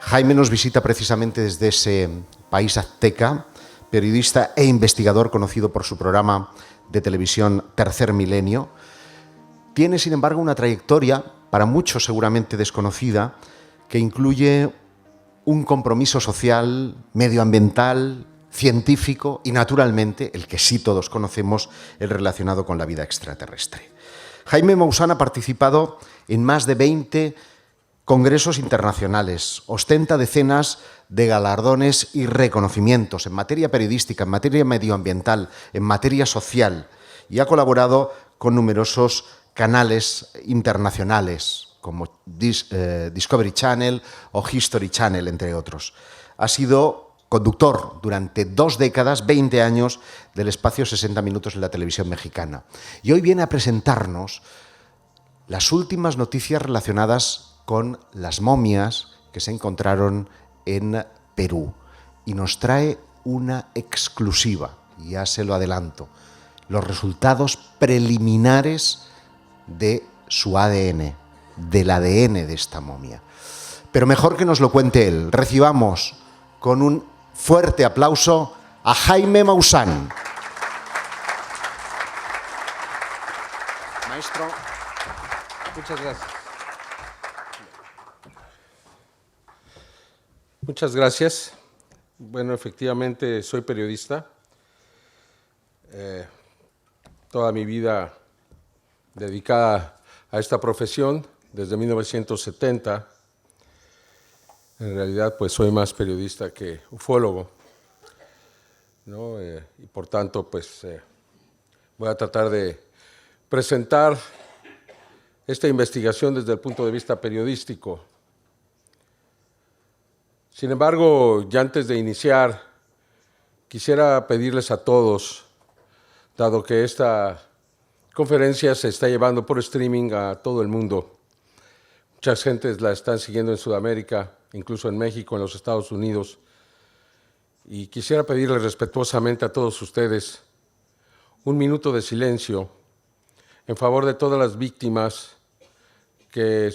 Jaime nos visita precisamente desde ese país azteca, periodista e investigador conocido por su programa de televisión Tercer Milenio. Tiene, sin embargo, una trayectoria, para muchos seguramente desconocida, que incluye un compromiso social, medioambiental, científico y, naturalmente, el que sí todos conocemos, el relacionado con la vida extraterrestre. Jaime Maussan ha participado en más de 20 congresos internacionales, ostenta decenas de galardones y reconocimientos en materia periodística, en materia medioambiental, en materia social, y ha colaborado con numerosos canales internacionales como Discovery Channel o History Channel, entre otros. Ha sido conductor durante 2 décadas, 20 años, del espacio 60 Minutos en la televisión mexicana. Y hoy viene a presentarnos las últimas noticias relacionadas con las momias que se encontraron en Perú. Y nos trae una exclusiva, ya se lo adelanto, los resultados preliminares de su ADN, del ADN de esta momia. Pero mejor que nos lo cuente él. Recibamos con un fuerte aplauso a Jaime Maussan. Maestro. Muchas gracias. Muchas gracias. Bueno, efectivamente soy periodista. Toda mi vida dedicada a esta profesión desde 1970. En realidad, pues soy más periodista que ufólogo, ¿no? Y por tanto, pues voy a tratar de presentar esta investigación desde el punto de vista periodístico. Sin embargo, ya antes de iniciar, quisiera pedirles a todos, dado que esta conferencia se está llevando por streaming a todo el mundo, muchas gentes la están siguiendo en Sudamérica, incluso en México, en los Estados Unidos, y quisiera pedirles respetuosamente a todos ustedes un minuto de silencio en favor de todas las víctimas que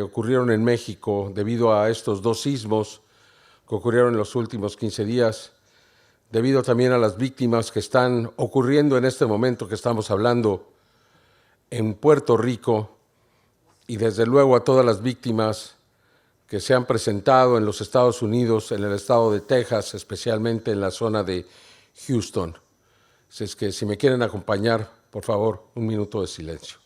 ocurrieron en México debido a estos 2 sismos que ocurrieron en los últimos 15 días, debido también a las víctimas que están ocurriendo en este momento que estamos hablando en Puerto Rico, y desde luego a todas las víctimas que se han presentado en los Estados Unidos, en el estado de Texas, especialmente en la zona de Houston. Así es que si me quieren acompañar, por favor, un minuto de silencio.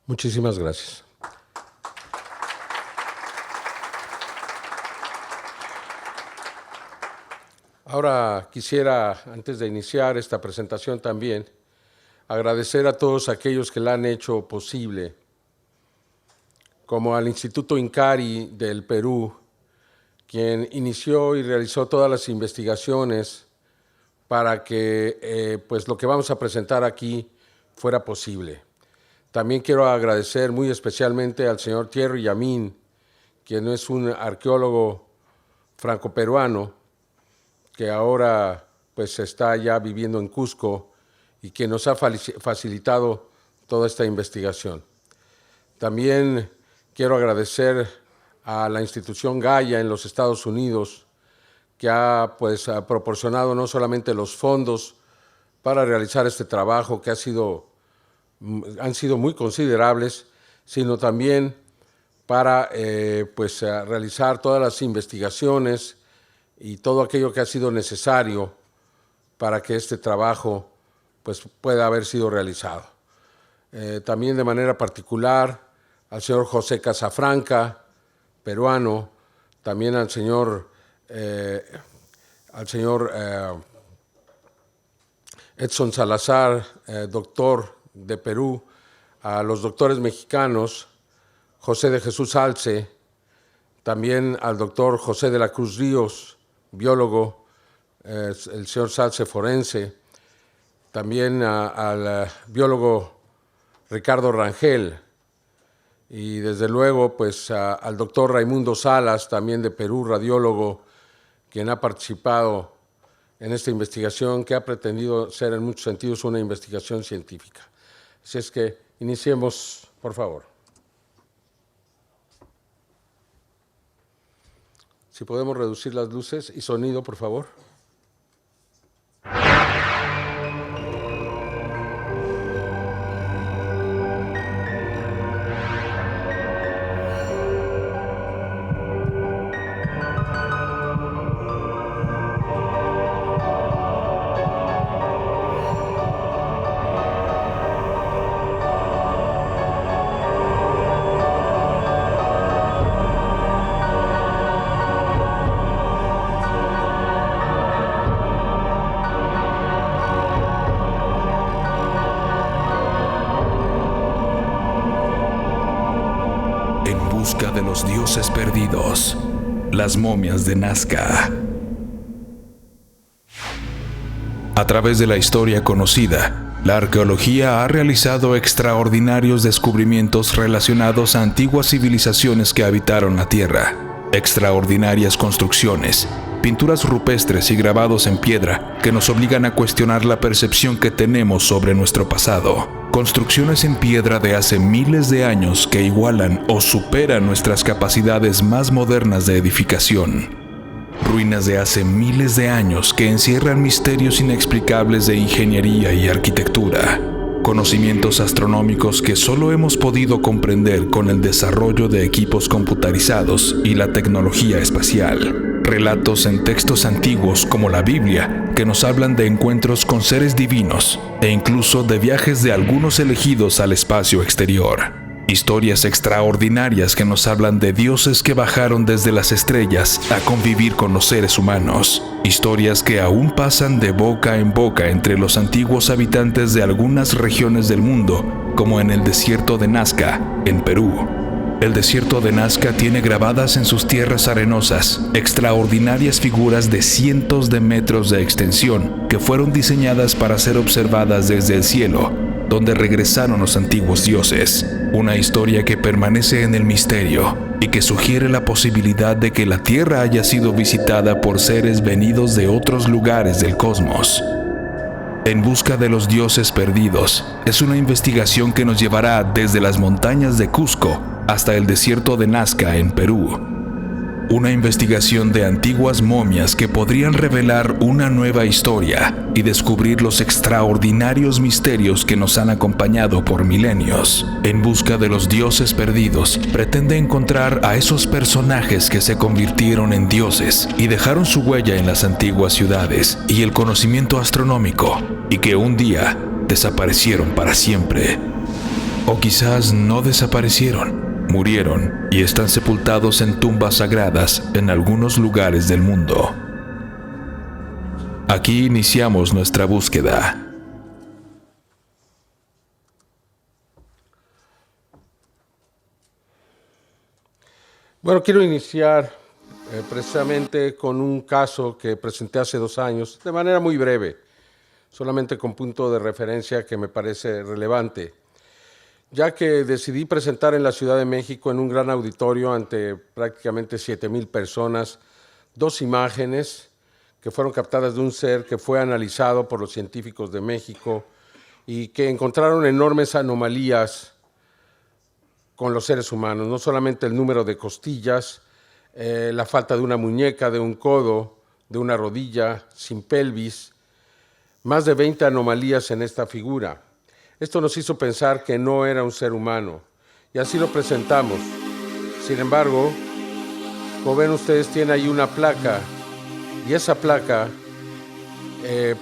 Muchísimas gracias. Ahora quisiera, antes de iniciar esta presentación también, agradecer a todos aquellos que la han hecho posible, como al Instituto INCARI del Perú, quien inició y realizó todas las investigaciones para que pues lo que vamos a presentar aquí fuera posible. También quiero agradecer muy especialmente al señor Thierry Yamin, quien es un arqueólogo franco-peruano que ahora pues está ya viviendo en Cusco y que nos ha facilitado toda esta investigación. También quiero agradecer a la institución Gaia en los Estados Unidos, que ha proporcionado no solamente los fondos para realizar este trabajo, que han sido muy considerables, sino también para realizar todas las investigaciones y todo aquello que ha sido necesario para que este trabajo pues, pueda haber sido realizado. También de manera particular al señor José Casafranca, peruano, también al señor Edson Salazar, doctor de Perú, a los doctores mexicanos, José de Jesús Alce, también al doctor José de la Cruz Ríos, biólogo, el señor Salce forense, también al biólogo Ricardo Rangel, y desde luego pues al doctor Raimundo Salas, también de Perú, radiólogo, quien ha participado en esta investigación que ha pretendido ser en muchos sentidos una investigación científica. Así es que iniciemos, por favor. Si podemos reducir las luces y sonido, por favor. De los dioses perdidos, las momias de Nazca. A través de la historia conocida, la arqueología ha realizado extraordinarios descubrimientos relacionados a antiguas civilizaciones que habitaron la Tierra. Extraordinarias construcciones, pinturas rupestres y grabados en piedra que nos obligan a cuestionar la percepción que tenemos sobre nuestro pasado. Construcciones en piedra de hace miles de años que igualan o superan nuestras capacidades más modernas de edificación. Ruinas de hace miles de años que encierran misterios inexplicables de ingeniería y arquitectura. Conocimientos astronómicos que solo hemos podido comprender con el desarrollo de equipos computarizados y la tecnología espacial. Relatos en textos antiguos como la Biblia que nos hablan de encuentros con seres divinos e incluso de viajes de algunos elegidos al espacio exterior. Historias extraordinarias que nos hablan de dioses que bajaron desde las estrellas a convivir con los seres humanos. Historias que aún pasan de boca en boca entre los antiguos habitantes de algunas regiones del mundo, como en el desierto de Nazca, en Perú. El desierto de Nazca tiene grabadas en sus tierras arenosas extraordinarias figuras de cientos de metros de extensión que fueron diseñadas para ser observadas desde el cielo, donde regresaron los antiguos dioses. Una historia que permanece en el misterio y que sugiere la posibilidad de que la Tierra haya sido visitada por seres venidos de otros lugares del cosmos. En busca de los dioses perdidos es una investigación que nos llevará desde las montañas de Cusco hasta el desierto de Nazca en Perú. Una investigación de antiguas momias que podrían revelar una nueva historia y descubrir los extraordinarios misterios que nos han acompañado por milenios. En busca de los dioses perdidos, pretende encontrar a esos personajes que se convirtieron en dioses y dejaron su huella en las antiguas ciudades y el conocimiento astronómico, y que un día desaparecieron para siempre. O quizás no desaparecieron. Murieron y están sepultados en tumbas sagradas en algunos lugares del mundo. Aquí iniciamos nuestra búsqueda. Bueno, quiero iniciar precisamente con un caso que presenté hace 2 años, de manera muy breve, solamente con punto de referencia que me parece relevante, ya que decidí presentar en la Ciudad de México, en un gran auditorio ante prácticamente 7,000 personas, 2 imágenes que fueron captadas de un ser que fue analizado por los científicos de México y que encontraron enormes anomalías con los seres humanos, no solamente el número de costillas, la falta de una muñeca, de un codo, de una rodilla, sin pelvis, más de 20 anomalías en esta figura. Esto nos hizo pensar que no era un ser humano, y así lo presentamos. Sin embargo, como ven ustedes, tiene ahí una placa, y esa placa,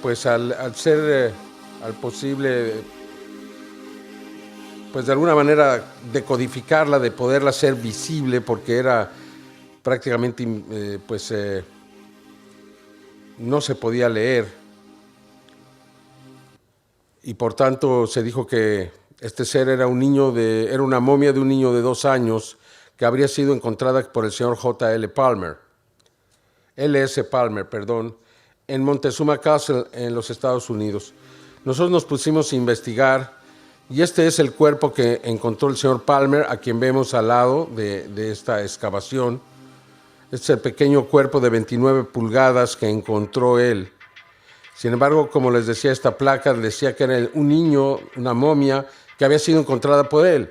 pues al posible, pues de alguna manera decodificarla, de poderla hacer visible, porque era prácticamente, no se podía leer. y por tanto se dijo que este ser era una momia de un niño de 2 años que habría sido encontrada por el señor L.S. Palmer, en Montezuma Castle, en los Estados Unidos. Nosotros nos pusimos a investigar y este es el cuerpo que encontró el señor Palmer, a quien vemos al lado de esta excavación. Este es el pequeño cuerpo de 29 pulgadas que encontró él. Sin embargo, como les decía, esta placa decía que era un niño, una momia, que había sido encontrada por él.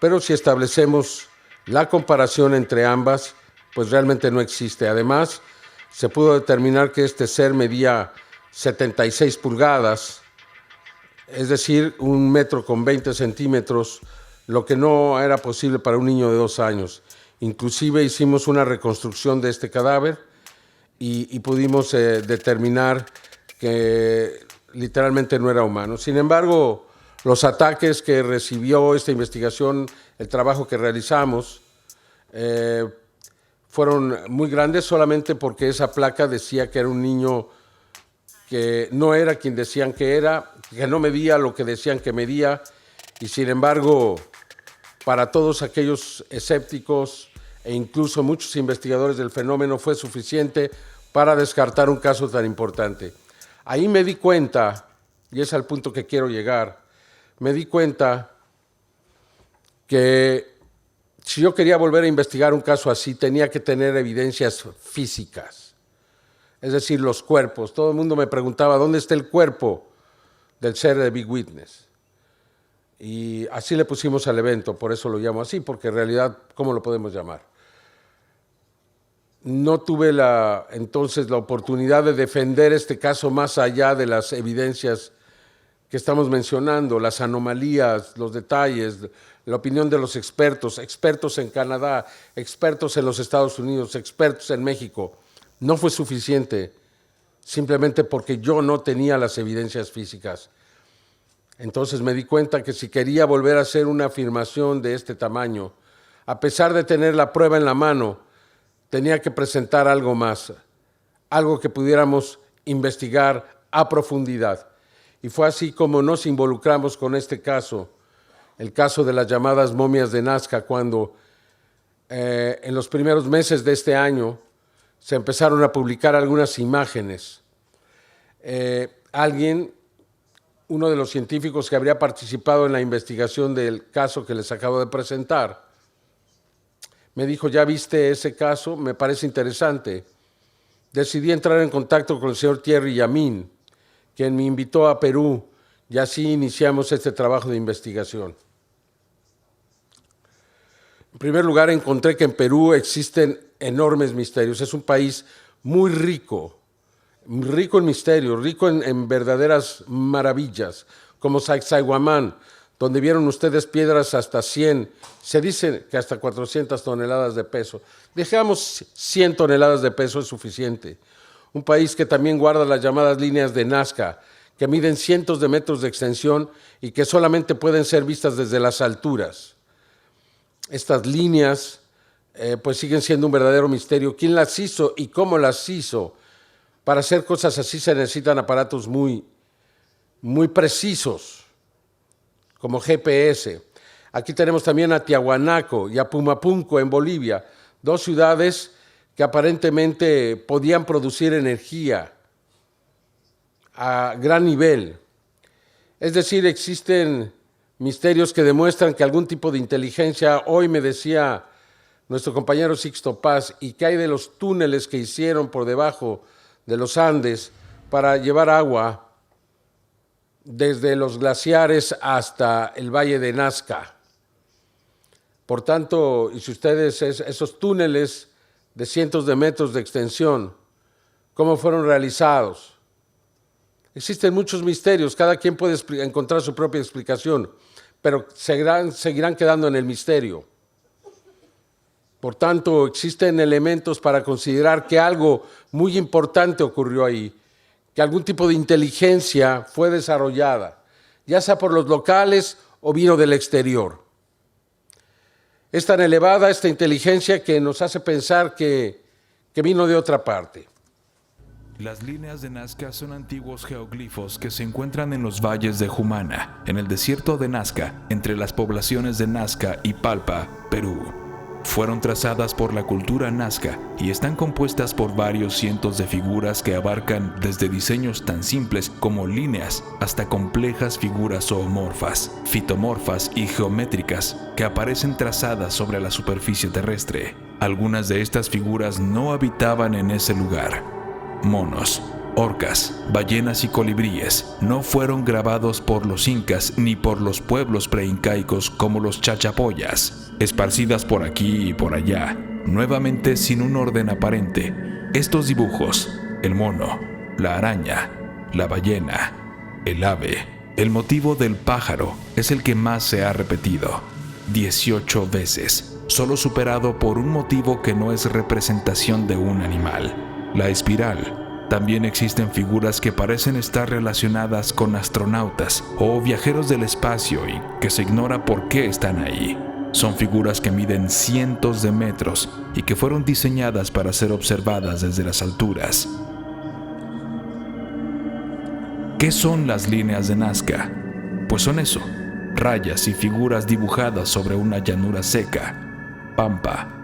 Pero si establecemos la comparación entre ambas, pues realmente no existe. Además, se pudo determinar que este ser medía 76 pulgadas, es decir, 1,20 m, lo que no era posible para un niño de 2 años. Inclusive hicimos una reconstrucción de este cadáver y pudimos determinar que literalmente no era humano. Sin embargo, los ataques que recibió esta investigación, el trabajo que realizamos, fueron muy grandes solamente porque esa placa decía que era un niño que no era quien decían que era, que no medía lo que decían que medía, y sin embargo, para todos aquellos escépticos e incluso muchos investigadores del fenómeno fue suficiente para descartar un caso tan importante. Ahí me di cuenta, y es al punto que quiero llegar, me di cuenta que si yo quería volver a investigar un caso así, tenía que tener evidencias físicas, es decir, los cuerpos. Todo el mundo me preguntaba, ¿dónde está el cuerpo del ser de Big Witness? Y así le pusimos al evento, por eso lo llamo así, porque en realidad, ¿cómo lo podemos llamar? No tuve entonces la oportunidad de defender este caso más allá de las evidencias que estamos mencionando, las anomalías, los detalles, la opinión de los expertos en Canadá, expertos en los Estados Unidos, expertos en México. No fue suficiente, simplemente porque yo no tenía las evidencias físicas. Entonces me di cuenta que si quería volver a hacer una afirmación de este tamaño, a pesar de tener la prueba en la mano, tenía que presentar algo más, algo que pudiéramos investigar a profundidad. Y fue así como nos involucramos con este caso, el caso de las llamadas momias de Nazca, cuando en los primeros meses de este año se empezaron a publicar algunas imágenes. Uno de los científicos que habría participado en la investigación del caso que les acabo de presentar, me dijo, ¿ya viste ese caso? Me parece interesante. Decidí entrar en contacto con el señor Thierry Yamin, quien me invitó a Perú, y así iniciamos este trabajo de investigación. En primer lugar, encontré que en Perú existen enormes misterios. Es un país muy rico en misterios, rico en verdaderas maravillas, como Sacsayhuamán, donde vieron ustedes piedras hasta 100, se dice que hasta 400 toneladas de peso. Dejamos 100 toneladas de peso es suficiente. Un país que también guarda las llamadas líneas de Nazca, que miden cientos de metros de extensión y que solamente pueden ser vistas desde las alturas. Estas líneas pues siguen siendo un verdadero misterio. ¿Quién las hizo y cómo las hizo? Para hacer cosas así se necesitan aparatos muy precisos, como GPS. Aquí tenemos también a Tiahuanaco y a Pumapunco en Bolivia, 2 ciudades que aparentemente podían producir energía a gran nivel. Es decir, existen misterios que demuestran que algún tipo de inteligencia, hoy me decía nuestro compañero Sixto Paz, y que hay de los túneles que hicieron por debajo de los Andes para llevar agua desde los glaciares hasta el Valle de Nazca. Por tanto, y si ustedes esos túneles de cientos de metros de extensión, ¿cómo fueron realizados? Existen muchos misterios, cada quien puede encontrar su propia explicación, pero seguirán quedando en el misterio. Por tanto, existen elementos para considerar que algo muy importante ocurrió ahí, que algún tipo de inteligencia fue desarrollada, ya sea por los locales o vino del exterior. Es tan elevada esta inteligencia que nos hace pensar que vino de otra parte. Las líneas de Nazca son antiguos geoglifos que se encuentran en los valles de Jumana, en el desierto de Nazca, entre las poblaciones de Nazca y Palpa, Perú. Fueron trazadas por la cultura nazca y están compuestas por varios cientos de figuras que abarcan desde diseños tan simples como líneas hasta complejas figuras zoomorfas, fitomorfas y geométricas que aparecen trazadas sobre la superficie terrestre. Algunas de estas figuras no habitaban en ese lugar. Monos, orcas, ballenas y colibríes no fueron grabados por los incas ni por los pueblos preincaicos como los chachapoyas, esparcidas por aquí y por allá, nuevamente sin un orden aparente. Estos dibujos, el mono, la araña, la ballena, el ave, el motivo del pájaro es el que más se ha repetido, 18 veces, solo superado por un motivo que no es representación de un animal, la espiral. También existen figuras que parecen estar relacionadas con astronautas o viajeros del espacio y que se ignora por qué están ahí. Son figuras que miden cientos de metros y que fueron diseñadas para ser observadas desde las alturas. ¿Qué son las líneas de Nazca? Pues son eso, rayas y figuras dibujadas sobre una llanura seca, pampa.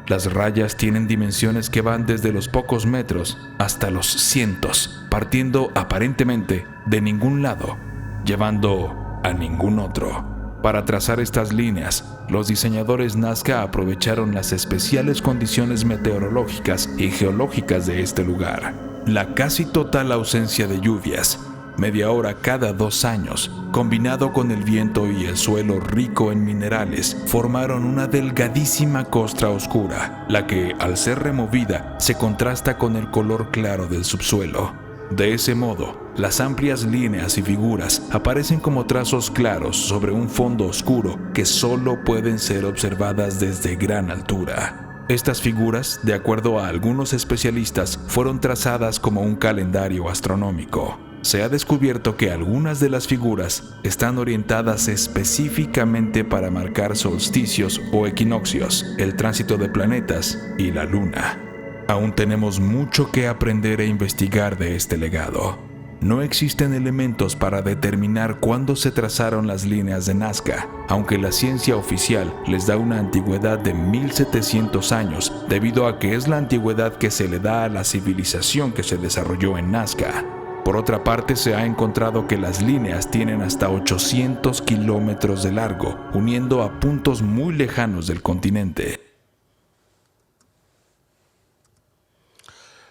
Las rayas tienen dimensiones que van desde los pocos metros hasta los cientos, partiendo aparentemente de ningún lado, llevando a ningún otro. Para trazar estas líneas, los diseñadores Nazca aprovecharon las especiales condiciones meteorológicas y geológicas de este lugar. La casi total ausencia de lluvias, media hora cada 2 años, combinado con el viento y el suelo rico en minerales, formaron una delgadísima costra oscura, la que, al ser removida, se contrasta con el color claro del subsuelo. De ese modo, las amplias líneas y figuras aparecen como trazos claros sobre un fondo oscuro que solo pueden ser observadas desde gran altura. Estas figuras, de acuerdo a algunos especialistas, fueron trazadas como un calendario astronómico. Se ha descubierto que algunas de las figuras están orientadas específicamente para marcar solsticios o equinoccios, el tránsito de planetas y la luna. Aún tenemos mucho que aprender e investigar de este legado. No existen elementos para determinar cuándo se trazaron las líneas de Nazca, aunque la ciencia oficial les da una antigüedad de 1700 años, debido a que es la antigüedad que se le da a la civilización que se desarrolló en Nazca. Por otra parte, se ha encontrado que las líneas tienen hasta 800 kilómetros de largo, uniendo a puntos muy lejanos del continente.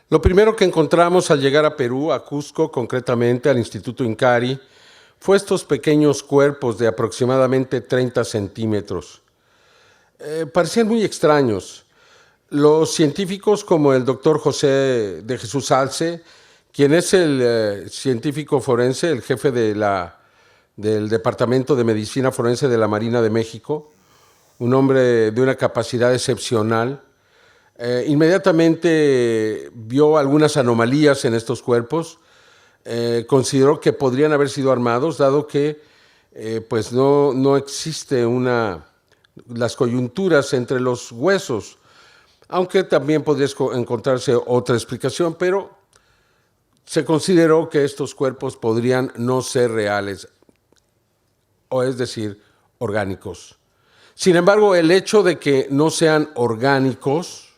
Lo primero que encontramos al llegar a Perú, a Cusco, concretamente al Instituto Incari, fue estos pequeños cuerpos de aproximadamente 30 centímetros. Parecían muy extraños. Los científicos como el doctor José de Jesús Alce, quien es el científico forense, el jefe del Departamento de Medicina Forense de la Marina de México, un hombre de una capacidad excepcional, inmediatamente vio algunas anomalías en estos cuerpos, consideró que podrían haber sido armados, dado que pues no existe las coyunturas entre los huesos, aunque también podría encontrarse otra explicación, pero se consideró que estos cuerpos podrían no ser reales, o es decir, orgánicos. Sin embargo, el hecho de que no sean orgánicos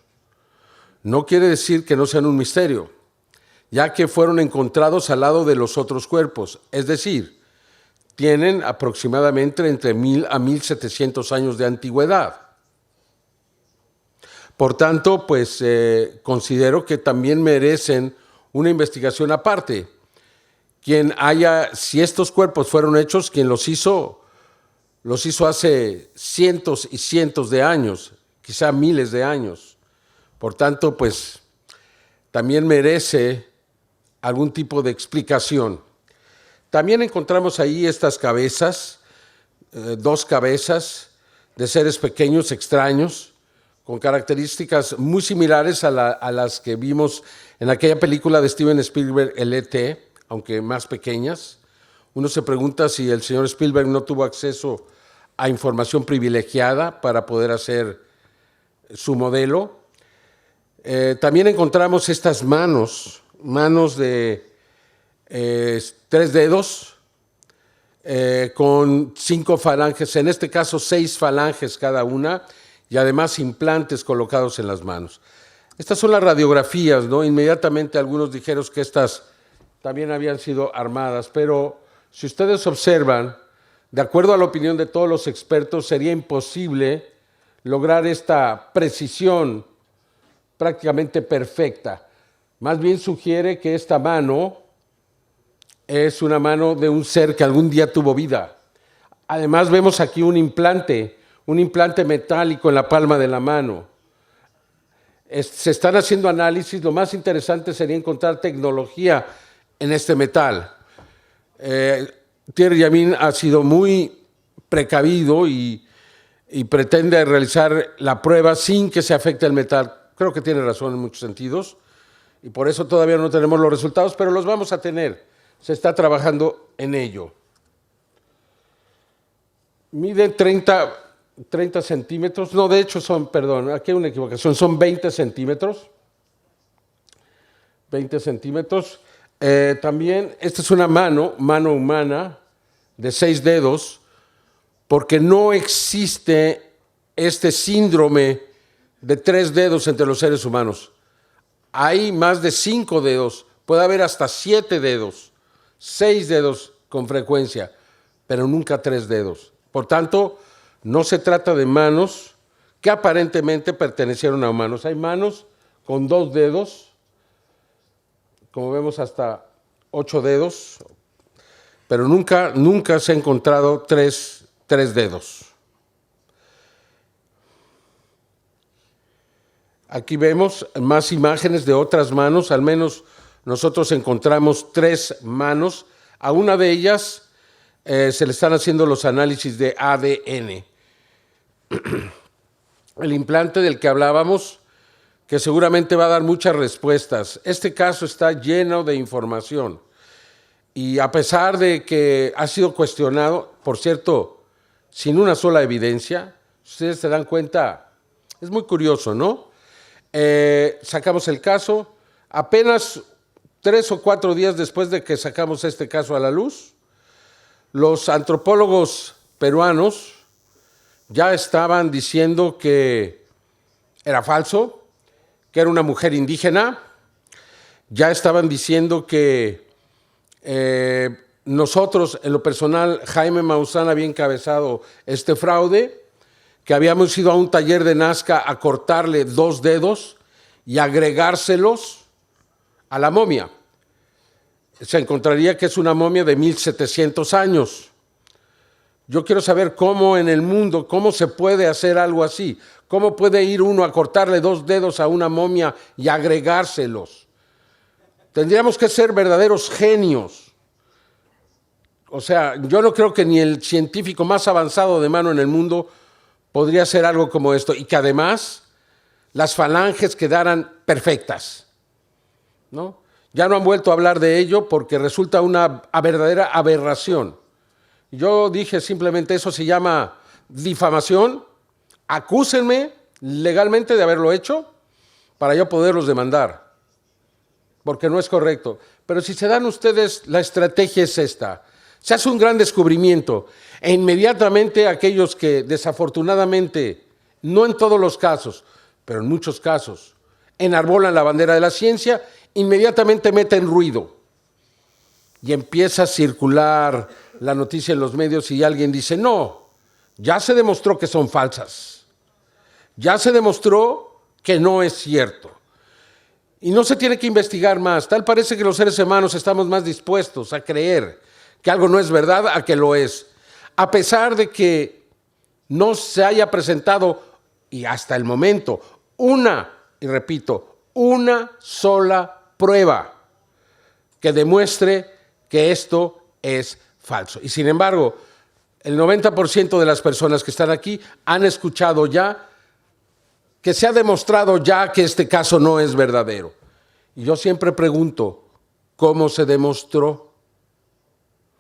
no quiere decir que no sean un misterio, ya que fueron encontrados al lado de los otros cuerpos, es decir, tienen aproximadamente entre 1000 a 1700 años de antigüedad. Por tanto, pues considero que también merecen una investigación aparte. Si estos cuerpos fueron hechos, quien los hizo hace cientos y cientos de años, quizá miles de años. Por tanto, pues también merece algún tipo de explicación. También encontramos ahí estas cabezas, 2 cabezas de seres pequeños, extraños, con características muy similares a las que vimos en aquella película de Steven Spielberg, el E.T., aunque más pequeñas. Uno se pregunta si el señor Spielberg no tuvo acceso a información privilegiada para poder hacer su modelo. También encontramos estas manos manos de 3 dedos, con 5 falanges, en este caso 6 falanges cada una, y además implantes colocados en las manos. Estas son las radiografías, ¿no? Inmediatamente algunos dijeron que estas también habían sido armadas, pero si ustedes observan, de acuerdo a la opinión de todos los expertos, sería imposible lograr esta precisión prácticamente perfecta. Más bien sugiere que esta mano es una mano de un ser que algún día tuvo vida. Además vemos aquí un implante metálico en la palma de la mano. Se están haciendo análisis, lo más interesante sería encontrar tecnología en este metal. Thierry Llamine ha sido muy precavido y pretende realizar la prueba sin que se afecte el metal. Creo que tiene razón en muchos sentidos y por eso todavía no tenemos los resultados, pero los vamos a tener. Se está trabajando en ello. Mide 30 centímetros, no, de hecho aquí hay una equivocación, son 20 centímetros. 20 centímetros. También, esta es una mano humana de 6 dedos, porque no existe este síndrome de 3 dedos entre los seres humanos. Hay más de 5 dedos, puede haber hasta 7 dedos, 6 dedos con frecuencia, pero nunca 3 dedos. Por tanto, no se trata de manos que aparentemente pertenecieron a humanos. Hay manos con 2 dedos, como vemos hasta 8 dedos, pero nunca se ha encontrado 3 dedos. Aquí vemos más imágenes de otras manos, al menos nosotros encontramos 3 manos. A una de ellas se le están haciendo los análisis de ADN. El implante del que hablábamos, que seguramente va a dar muchas respuestas. Este caso está lleno de información y a pesar de que ha sido cuestionado, por cierto, sin una sola evidencia, ustedes se dan cuenta, es muy curioso, ¿no? Sacamos el caso, apenas 3 o 4 días después de que sacamos este caso a la luz, los antropólogos peruanos ya estaban diciendo que era falso, que era una mujer indígena, ya estaban diciendo que nosotros, en lo personal, Jaime Maussan había encabezado este fraude, que habíamos ido a un taller de Nazca a cortarle 2 dedos y agregárselos a la momia. Se encontraría que es una momia de 1700 años. Yo quiero saber cómo en el mundo, cómo se puede hacer algo así. ¿Cómo puede ir uno a cortarle 2 dedos a una momia y agregárselos? Tendríamos que ser verdaderos genios. O sea, yo no creo que ni el científico más avanzado de mano en el mundo podría hacer algo como esto. Y que además las falanges quedaran perfectas, ¿no? Ya no han vuelto a hablar de ello porque resulta una verdadera aberración. Yo dije simplemente eso se llama difamación. Acúsenme legalmente de haberlo hecho para yo poderlos demandar, porque no es correcto. Pero si se dan ustedes, la estrategia es esta. Se hace un gran descubrimiento e inmediatamente aquellos que desafortunadamente, no en todos los casos, pero en muchos casos, enarbolan la bandera de la ciencia, inmediatamente meten ruido y empieza a circular la noticia en los medios y alguien dice, no, ya se demostró que son falsas, ya se demostró que no es cierto. Y no se tiene que investigar más. Tal parece que los seres humanos estamos más dispuestos a creer que algo no es verdad a que lo es. A pesar de que no se haya presentado, y hasta el momento, una sola prueba que demuestre que esto es falso. Y sin embargo, el 90% de las personas que están aquí han escuchado ya que se ha demostrado ya que este caso no es verdadero. Y yo siempre pregunto, ¿cómo se demostró?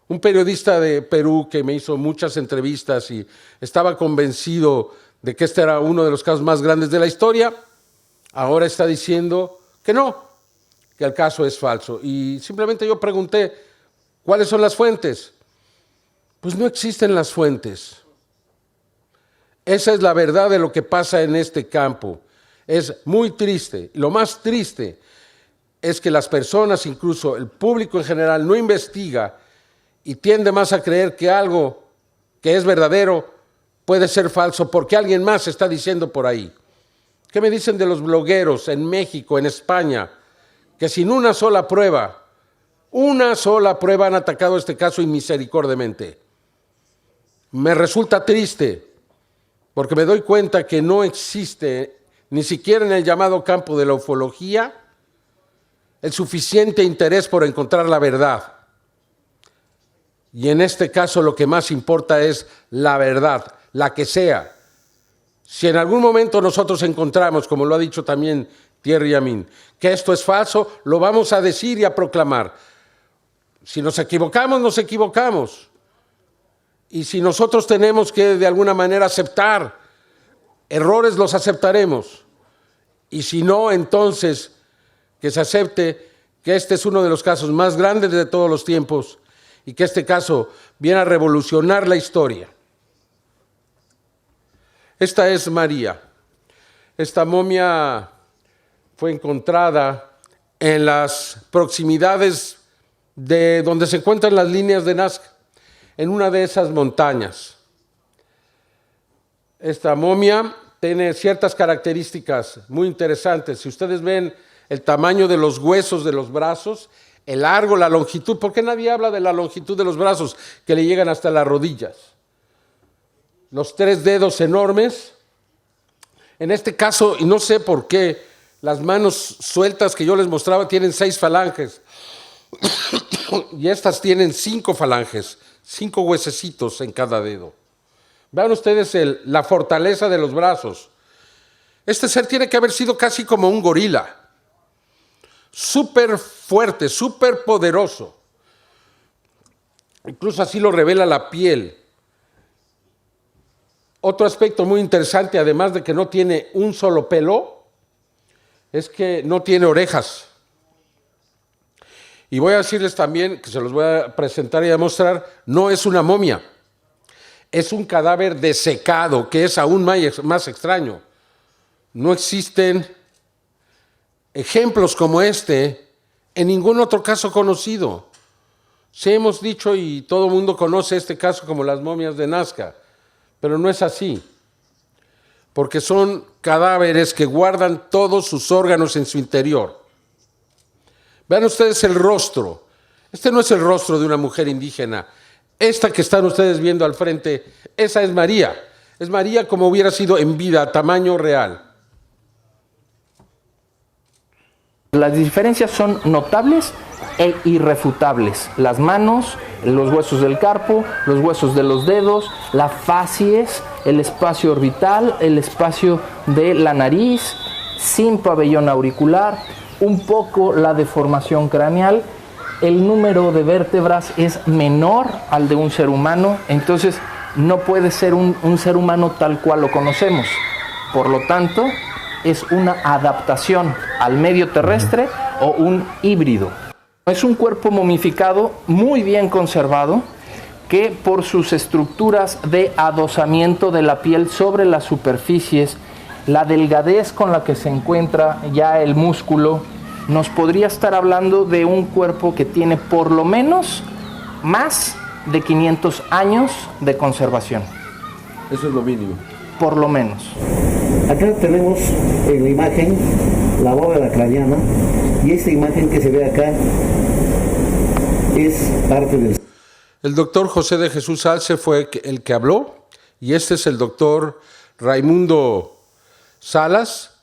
Un periodista de Perú que me hizo muchas entrevistas y estaba convencido de que este era uno de los casos más grandes de la historia, ahora está diciendo que no, que el caso es falso. Y simplemente yo pregunté, ¿cuáles son las fuentes? Pues no existen las fuentes. Esa es la verdad de lo que pasa en este campo. Es muy triste. Y lo más triste es que las personas, incluso el público en general, no investiga y tiende más a creer que algo que es verdadero puede ser falso porque alguien más está diciendo por ahí. ¿Qué me dicen de los blogueros en México, en España, que sin una sola prueba han atacado este caso inmisericordiamente? Me resulta triste porque me doy cuenta que no existe, ni siquiera en el llamado campo de la ufología, el suficiente interés por encontrar la verdad. Y en este caso lo que más importa es la verdad, la que sea. Si en algún momento nosotros encontramos, como lo ha dicho también Thierry Amin, que esto es falso, lo vamos a decir y a proclamar. Si nos equivocamos, nos equivocamos. Y si nosotros tenemos que de alguna manera aceptar errores, los aceptaremos. Y si no, entonces que se acepte que este es uno de los casos más grandes de todos los tiempos y que este caso viene a revolucionar la historia. Esta es María. Esta momia fue encontrada en las proximidades de donde se encuentran las líneas de Nazca, en una de esas montañas. Esta momia tiene ciertas características muy interesantes. Si ustedes ven el tamaño de los huesos de los brazos, el largo, la longitud, ¿por qué nadie habla de la longitud de los brazos que le llegan hasta las rodillas? Los 3 dedos enormes. En este caso, y no sé por qué, las manos sueltas que yo les mostraba tienen 6 falanges y estas tienen 5 falanges, 5 huesecitos en cada dedo. Vean ustedes la fortaleza de los brazos. Este ser tiene que haber sido casi como un gorila, súper fuerte, súper poderoso. Incluso así lo revela la piel. Otro aspecto muy interesante, además de que no tiene un solo pelo, es que no tiene orejas. Y voy a decirles también, que se los voy a presentar y a mostrar, no es una momia, es un cadáver desecado, que es aún más extraño. No existen ejemplos como este en ningún otro caso conocido. Sí hemos dicho, y todo el mundo conoce este caso como las momias de Nazca, pero no es así, porque son cadáveres que guardan todos sus órganos en su interior. Vean ustedes el rostro. Este no es el rostro de una mujer indígena. Esta que están ustedes viendo al frente, esa es María. Es María como hubiera sido en vida, a tamaño real. Las diferencias son notables e irrefutables. Las manos, los huesos del carpo, los huesos de los dedos, la facies, el espacio orbital, el espacio de la nariz, sin pabellón auricular, un poco la deformación craneal. El número de vértebras es menor al de un ser humano, entonces no puede ser un ser humano tal cual lo conocemos. Por lo tanto, es una adaptación al medio terrestre o un híbrido. Es un cuerpo momificado muy bien conservado que por sus estructuras de adosamiento de la piel sobre las superficies, la delgadez con la que se encuentra ya el músculo, nos podría estar hablando de un cuerpo que tiene por lo menos más de 500 años de conservación. Eso es lo mínimo. Por lo menos. Acá tenemos en la imagen la bóveda craneana y esta imagen que se ve acá es parte del... El doctor José de Jesús Salce fue el que habló y este es el doctor Raimundo Salas,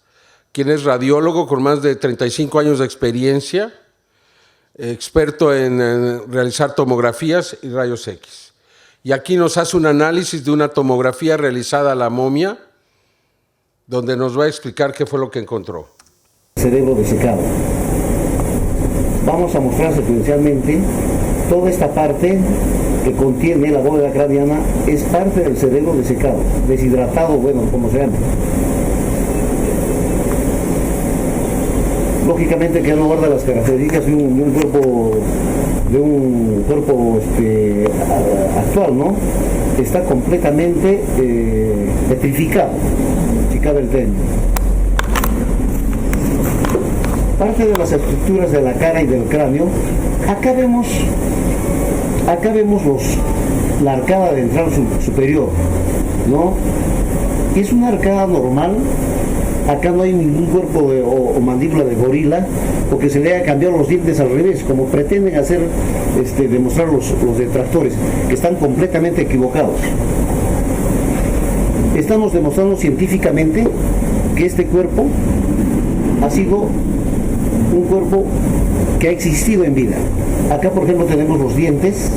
quien es radiólogo con más de 35 años de experiencia, experto en realizar tomografías y rayos X. Y aquí nos hace un análisis de una tomografía realizada a la momia, donde nos va a explicar qué fue lo que encontró. Cerebro desecado. Vamos a mostrar secuencialmente toda esta parte que contiene la bóveda craneana, es parte del cerebro desecado, deshidratado, bueno, como se llama. lógicamente que no guarda las características de un cuerpo actual, ¿no? Está completamente petrificado, si cabe el término. Parte de las estructuras de la cara y del cráneo, acá vemos la arcada ventral superior, ¿no? Es una arcada normal. Acá no hay ningún cuerpo o mandíbula de gorila, porque se le haya cambiado los dientes al revés, como pretenden hacer demostrar los detractores, que están completamente equivocados. Estamos demostrando científicamente que este cuerpo ha sido un cuerpo que ha existido en vida. Acá, por ejemplo, tenemos los dientes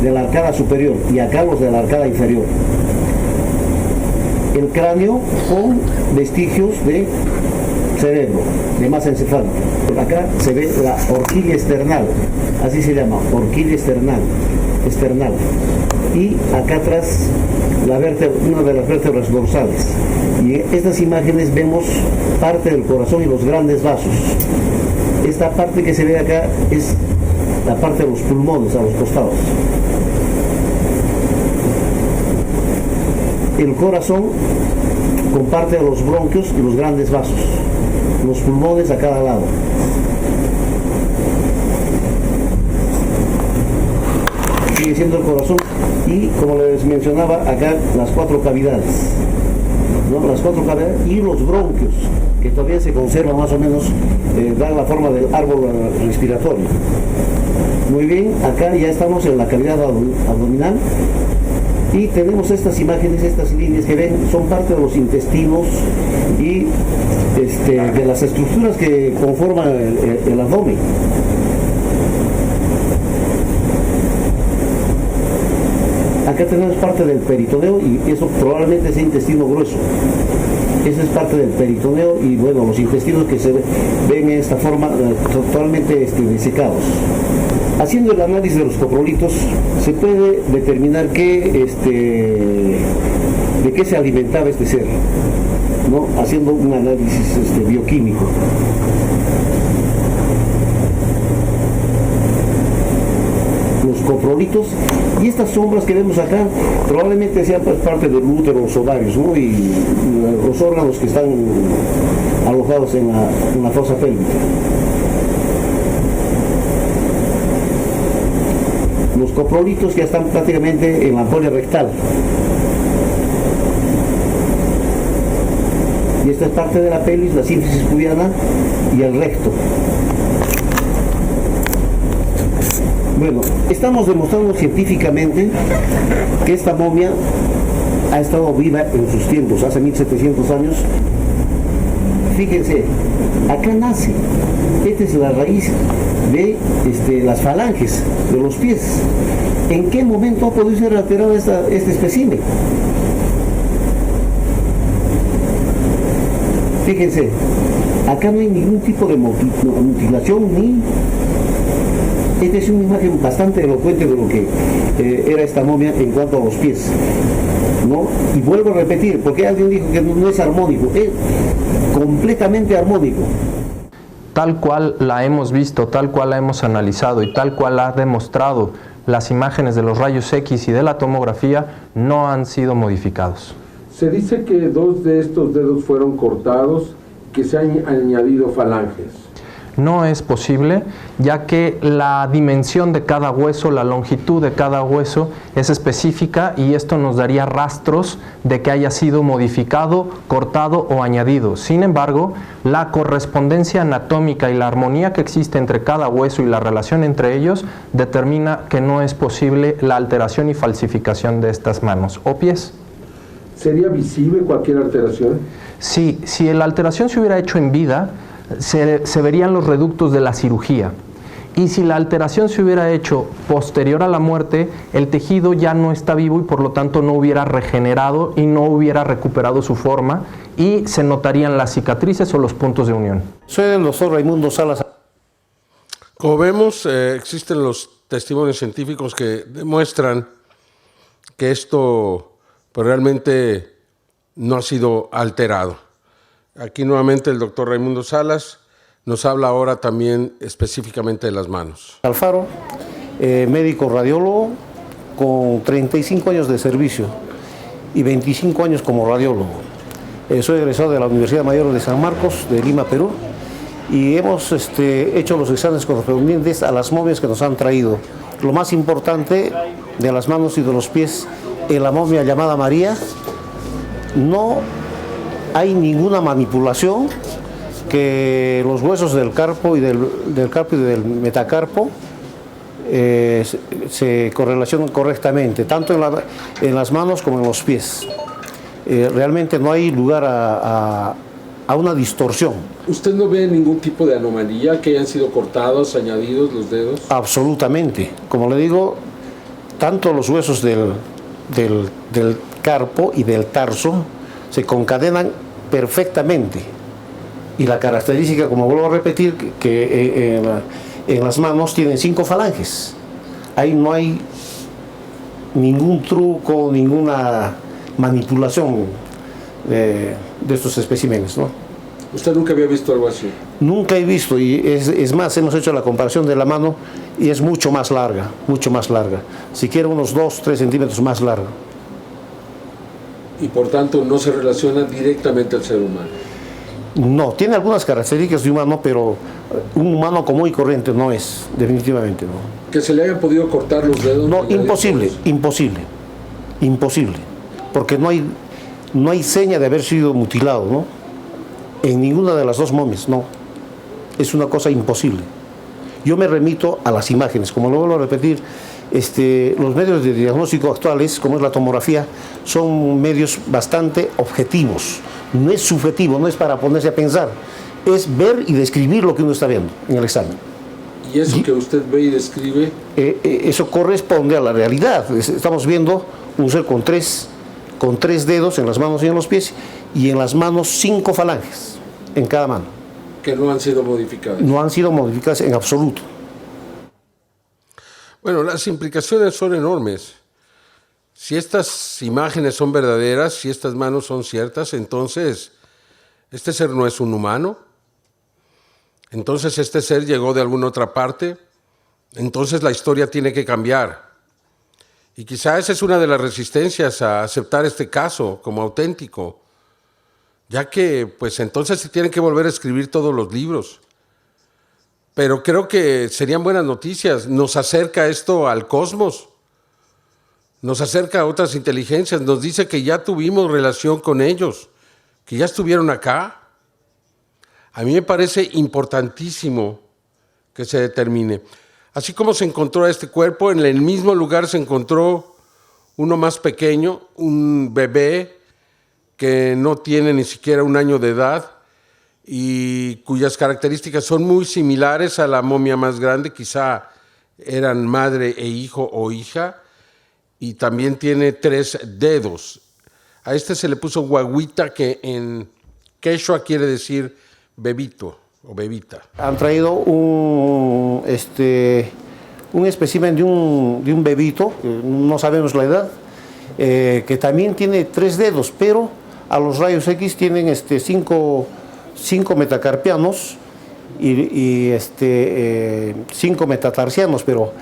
de la arcada superior y acá los de la arcada inferior. El cráneo con vestigios de cerebro, de masa encefálica. Acá se ve la horquilla esternal, así se llama, horquilla esternal. Y acá atrás una de las vértebras dorsales. Y en estas imágenes vemos parte del corazón y los grandes vasos. Esta parte que se ve acá es la parte de los pulmones a los costados. El corazón con parte de los bronquios y los grandes vasos, los pulmones a cada lado. Sigue siendo el corazón y, como les mencionaba, acá las 4 cavidades, ¿no? Las 4 cavidades y los bronquios, que todavía se conservan más o menos, dan la forma del árbol respiratorio. Muy bien, acá ya estamos en la cavidad abdominal. Y tenemos estas imágenes, estas líneas que ven, son parte de los intestinos y de las estructuras que conforman el abdomen. Acá tenemos parte del peritoneo y eso probablemente es intestino grueso. Esa es parte del peritoneo y bueno, los intestinos que se ven en esta forma totalmente desecados. Haciendo el análisis de los coprolitos se puede determinar de qué se alimentaba este ser, ¿no? Haciendo un análisis bioquímico. Los coprolitos y estas sombras que vemos acá probablemente sean pues parte del útero, los ovarios, ¿no? Y los órganos que están alojados en la fosa pélvica. Los coprolitos ya están prácticamente en la ampolla rectal. Y esta es parte de la pelvis, la sínfisis pubiana y el recto. Bueno, estamos demostrando científicamente que esta momia ha estado viva en sus tiempos, hace 1700 años. Fíjense, acá nace, esta es la raíz de las falanges de los pies. ¿En qué momento ha podido ser alterado este espécimen? Fíjense, acá no hay ningún tipo de mutilación ni... Esta es una imagen bastante elocuente de lo que era esta momia en cuanto a los pies, ¿no? Y vuelvo a repetir, porque alguien dijo que no es armónico, es completamente armónico. Tal cual la hemos visto, tal cual la hemos analizado y tal cual ha demostrado las imágenes de los rayos X y de la tomografía, no han sido modificados. Se dice que 2 de estos dedos fueron cortados, que se han añadido falanges. No es posible, ya que la dimensión de cada hueso, la longitud de cada hueso es específica y esto nos daría rastros de que haya sido modificado, cortado o añadido. Sin embargo, la correspondencia anatómica y la armonía que existe entre cada hueso y la relación entre ellos determina que no es posible la alteración y falsificación de estas manos o pies. ¿Sería visible cualquier alteración? Sí, si la alteración se hubiera hecho en vida, se verían los reductos de la cirugía. Y si la alteración se hubiera hecho posterior a la muerte, el tejido ya no está vivo y por lo tanto no hubiera regenerado y no hubiera recuperado su forma y se notarían las cicatrices o los puntos de unión. Soy el doctor Raimundo Salas. Como vemos, existen los testimonios científicos que demuestran que esto pues, realmente no ha sido alterado. Aquí nuevamente el doctor Raimundo Salas nos habla ahora también específicamente de las manos. Alfaro, médico radiólogo con 35 años de servicio y 25 años como radiólogo. Soy egresado de la Universidad Mayor de San Marcos, de Lima, Perú, y hemos hecho los exámenes correspondientes a las momias que nos han traído. Lo más importante de las manos y de los pies, en la momia llamada María, no hay ninguna manipulación, que los huesos del carpo y del metacarpo se correlacionan correctamente, tanto en las manos como en los pies. Realmente no hay lugar a una distorsión. ¿Usted no ve ningún tipo de anomalía, que hayan sido cortados, añadidos los dedos? Absolutamente. Como le digo, tanto los huesos del carpo y del tarso se concadenan perfectamente. Y la característica, como vuelvo a repetir, que en las manos tienen 5 falanges. Ahí no hay ningún truco, ninguna manipulación de estos especímenes, ¿no? ¿Usted nunca había visto algo así? Nunca he visto, y es más, hemos hecho la comparación de la mano y es mucho más larga, siquiera unos 2-3 centímetros más larga. Y por tanto no se relaciona directamente al ser humano. No, tiene algunas características de humano, pero un humano común y corriente no es, definitivamente no. ¿Que se le hayan podido cortar los dedos? No, imposible, porque no hay seña de haber sido mutilado, ¿no? En ninguna de las dos momias, no. Es una cosa imposible. Yo me remito a las imágenes, como lo vuelvo a repetir, los medios de diagnóstico actuales, como es la tomografía, son medios bastante objetivos. No es subjetivo, no es para ponerse a pensar, es ver y describir lo que uno está viendo en el examen. ¿Y eso que usted ve y describe? Eso corresponde a la realidad. Estamos viendo un ser con tres dedos en las manos y en los pies, y en las manos 5 falanges en cada mano. Que no han sido modificadas. No han sido modificadas en absoluto. Bueno, las implicaciones son enormes. Si estas imágenes son verdaderas, si estas manos son ciertas, entonces este ser no es un humano. Entonces este ser llegó de alguna otra parte. Entonces la historia tiene que cambiar. Y quizá esa es una de las resistencias a aceptar este caso como auténtico, ya que pues entonces se tienen que volver a escribir todos los libros. Pero creo que serían buenas noticias. Nos acerca esto al cosmos, nos acerca a otras inteligencias, nos dice que ya tuvimos relación con ellos, que ya estuvieron acá. A mí me parece importantísimo que se determine. Así como se encontró este cuerpo, en el mismo lugar se encontró uno más pequeño, un bebé que no tiene ni siquiera 1 año de edad y cuyas características son muy similares a la momia más grande, quizá eran madre e hijo o hija, y también tiene 3 dedos. A este se le puso guaguita, que en quechua quiere decir bebito o bebita. Han traído un espécimen de un bebito, no sabemos la edad, que también tiene 3 dedos, pero a los rayos X tienen 5 metacarpianos y 5 metatarsianos, pero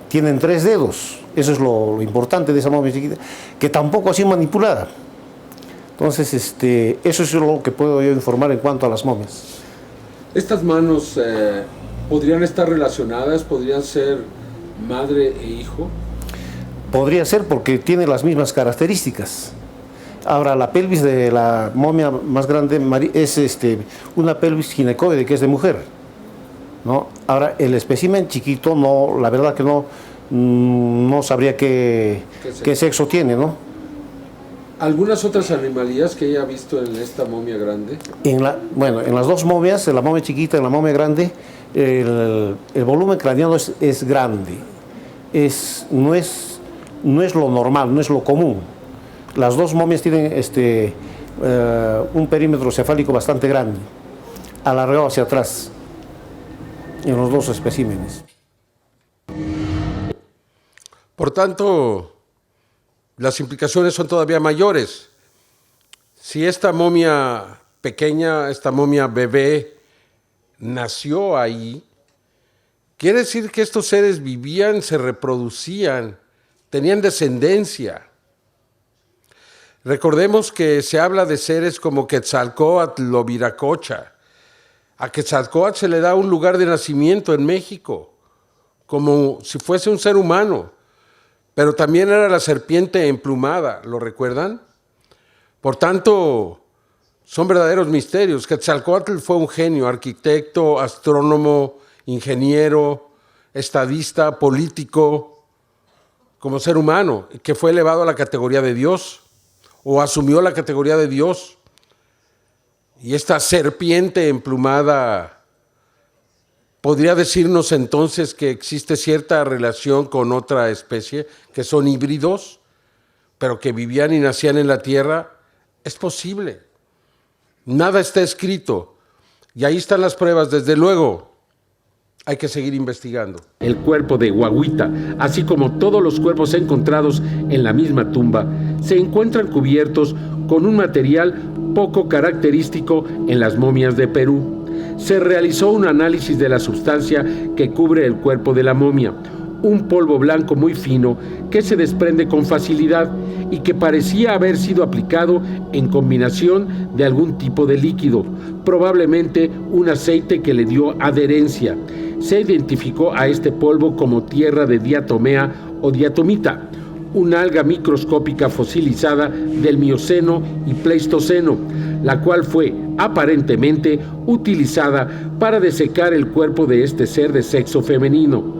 tienen 3 dedos. Eso es lo importante de esa momia chiquita, que tampoco ha sido manipulada. Entonces, eso es lo que puedo yo informar en cuanto a las momias. ¿Estas manos podrían estar relacionadas? ¿Podrían ser madre e hijo? Podría ser, porque tiene las mismas características. Ahora, la pelvis de la momia más grande es una pelvis ginecoide, que es de mujer, ¿no? Ahora, el espécimen chiquito, no, la verdad que no sabría qué sexo tiene, ¿no? ¿Algunas otras anomalías que haya visto en esta momia grande? En las dos momias, en la momia chiquita y en la momia grande, el volumen craneano es grande. No es lo normal, no es lo común. Las dos momias tienen un perímetro cefálico bastante grande, alargado hacia atrás, en los 2 especímenes. Por tanto, las implicaciones son todavía mayores. Si esta momia pequeña, esta momia bebé, nació ahí, quiere decir que estos seres vivían, se reproducían, tenían descendencia. Recordemos que se habla de seres como Quetzalcóatl o Viracocha. A Quetzalcóatl se le da un lugar de nacimiento en México, como si fuese un ser humano, pero también era la serpiente emplumada, ¿lo recuerdan? Por tanto, son verdaderos misterios. Quetzalcóatl fue un genio, arquitecto, astrónomo, ingeniero, estadista, político, como ser humano, que fue elevado a la categoría de Dios, o asumió la categoría de Dios. Y esta serpiente emplumada podría decirnos entonces que existe cierta relación con otra especie, que son híbridos, pero que vivían y nacían en la tierra. Es posible. Nada está escrito. Y ahí están las pruebas, desde luego. Hay que seguir investigando. El cuerpo de Huahuita, así como todos los cuerpos encontrados en la misma tumba, se encuentran cubiertos con un material poco característico en las momias de Perú. Se realizó un análisis de la sustancia que cubre el cuerpo de la momia, un polvo blanco muy fino que se desprende con facilidad y que parecía haber sido aplicado en combinación de algún tipo de líquido, probablemente un aceite que le dio adherencia. Se identificó a este polvo como tierra de diatomea o diatomita, una alga microscópica fosilizada del Mioceno y Pleistoceno, la cual fue aparentemente utilizada para desecar el cuerpo de este ser de sexo femenino,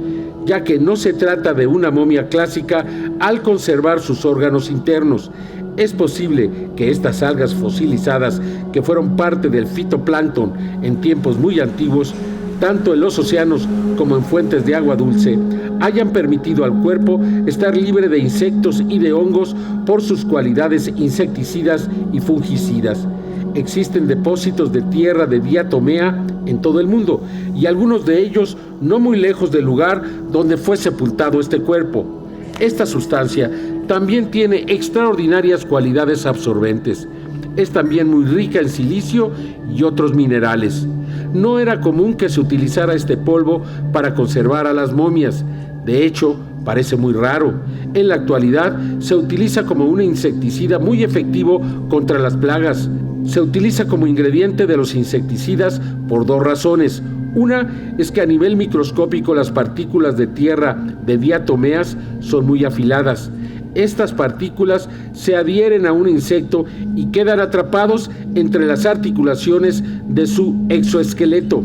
ya que no se trata de una momia clásica al conservar sus órganos internos. Es posible que estas algas fosilizadas, que fueron parte del fitoplancton en tiempos muy antiguos, tanto en los océanos como en fuentes de agua dulce, hayan permitido al cuerpo estar libre de insectos y de hongos por sus cualidades insecticidas y fungicidas. Existen depósitos de tierra de diatomea en todo el mundo, y algunos de ellos no muy lejos del lugar donde fue sepultado este cuerpo. Esta sustancia también tiene extraordinarias cualidades absorbentes. Es también muy rica en silicio y otros minerales. No era común que se utilizara este polvo para conservar a las momias. De hecho, parece muy raro. En la actualidad se utiliza como un insecticida muy efectivo contra las plagas. Se utiliza como ingrediente de los insecticidas por dos razones. Una es que a nivel microscópico las partículas de tierra de diatomeas son muy afiladas. Estas partículas se adhieren a un insecto y quedan atrapados entre las articulaciones de su exoesqueleto.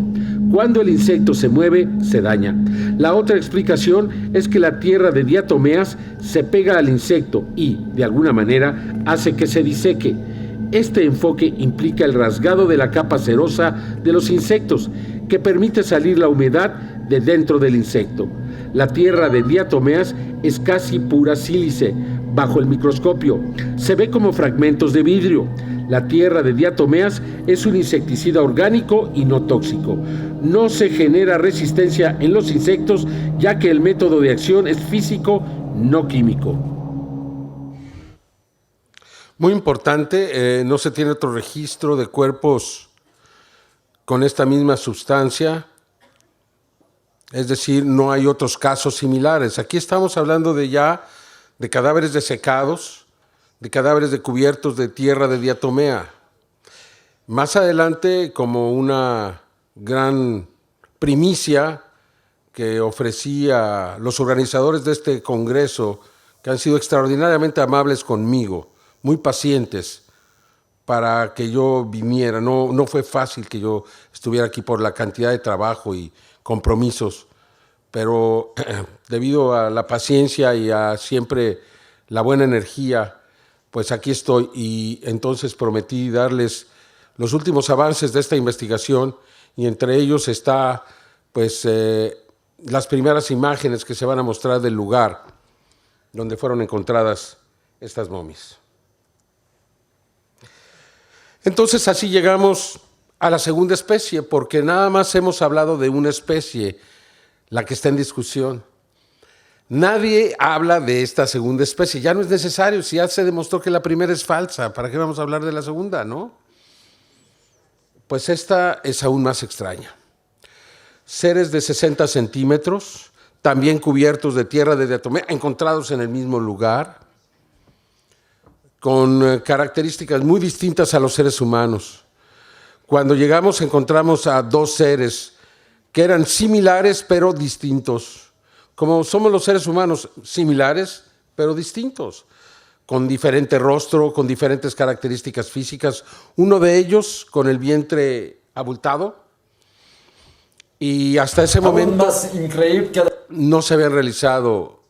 Cuando el insecto se mueve, se daña. La otra explicación es que la tierra de diatomeas se pega al insecto y, de alguna manera, hace que se diseque. Este enfoque implica el rasgado de la capa cerosa de los insectos, que permite salir la humedad de dentro del insecto. La tierra de diatomeas es casi pura sílice. Bajo el microscopio se ve como fragmentos de vidrio. La tierra de diatomeas es un insecticida orgánico y no tóxico. No se genera resistencia en los insectos, ya que el método de acción es físico, no químico. Muy importante, no se tiene otro registro de cuerpos con esta misma sustancia, es decir, no hay otros casos similares. Aquí estamos hablando de cadáveres desecados, de cadáveres de cubiertos de tierra de diatomea. Más adelante, como una gran primicia que ofrecía los organizadores de este congreso, que han sido extraordinariamente amables conmigo, muy pacientes para que yo viniera. No fue fácil que yo estuviera aquí por la cantidad de trabajo y compromisos, pero debido a la paciencia y a siempre la buena energía, pues aquí estoy, y entonces prometí darles los últimos avances de esta investigación, y entre ellos está pues las primeras imágenes que se van a mostrar del lugar donde fueron encontradas estas momias. Entonces así llegamos a la segunda especie, porque nada más hemos hablado de una especie, la que está en discusión. Nadie habla de esta segunda especie, ya no es necesario, si ya se demostró que la primera es falsa, ¿para qué vamos a hablar de la segunda, no? Pues esta es aún más extraña. seres de 60 centímetros, también cubiertos de tierra de diatomea, encontrados en el mismo lugar, con características muy distintas a los seres humanos. Cuando llegamos encontramos a dos seres que eran similares pero distintos, como somos los seres humanos, similares pero distintos, con diferente rostro, con diferentes características físicas, uno de ellos con el vientre abultado, y hasta ese momento no se habían realizado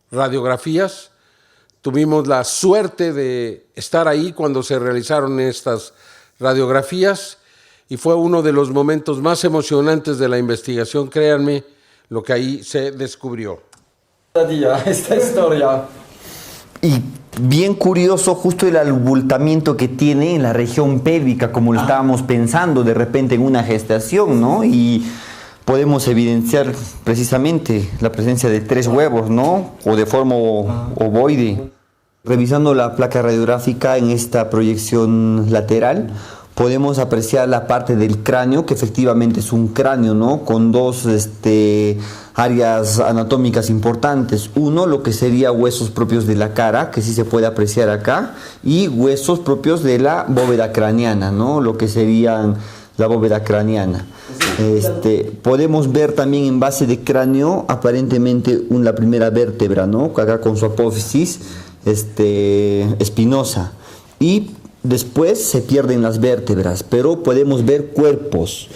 radiografías. Tuvimos la suerte de estar ahí cuando se realizaron estas radiografías y fue uno de los momentos más emocionantes de la investigación, créanme, lo que ahí se descubrió. Esta historia. Y bien curioso justo el abultamiento que tiene en la región pélvica, como lo estábamos pensando de repente en una gestación, ¿no? Y podemos evidenciar precisamente la presencia de 3 huevos, ¿no? O de forma ovoide. Revisando la placa radiográfica en esta proyección lateral, podemos apreciar la parte del cráneo, que efectivamente es un cráneo, ¿no? Con 2 áreas anatómicas importantes. Uno, lo que sería huesos propios de la cara, que sí se puede apreciar acá, y huesos propios de la bóveda craneana, ¿no? Lo que serían la bóveda craneana. Podemos ver también en base de cráneo aparentemente la primera vértebra, ¿no? Acá con su apófisis espinosa, y después se pierden las vértebras, pero podemos ver cuerpos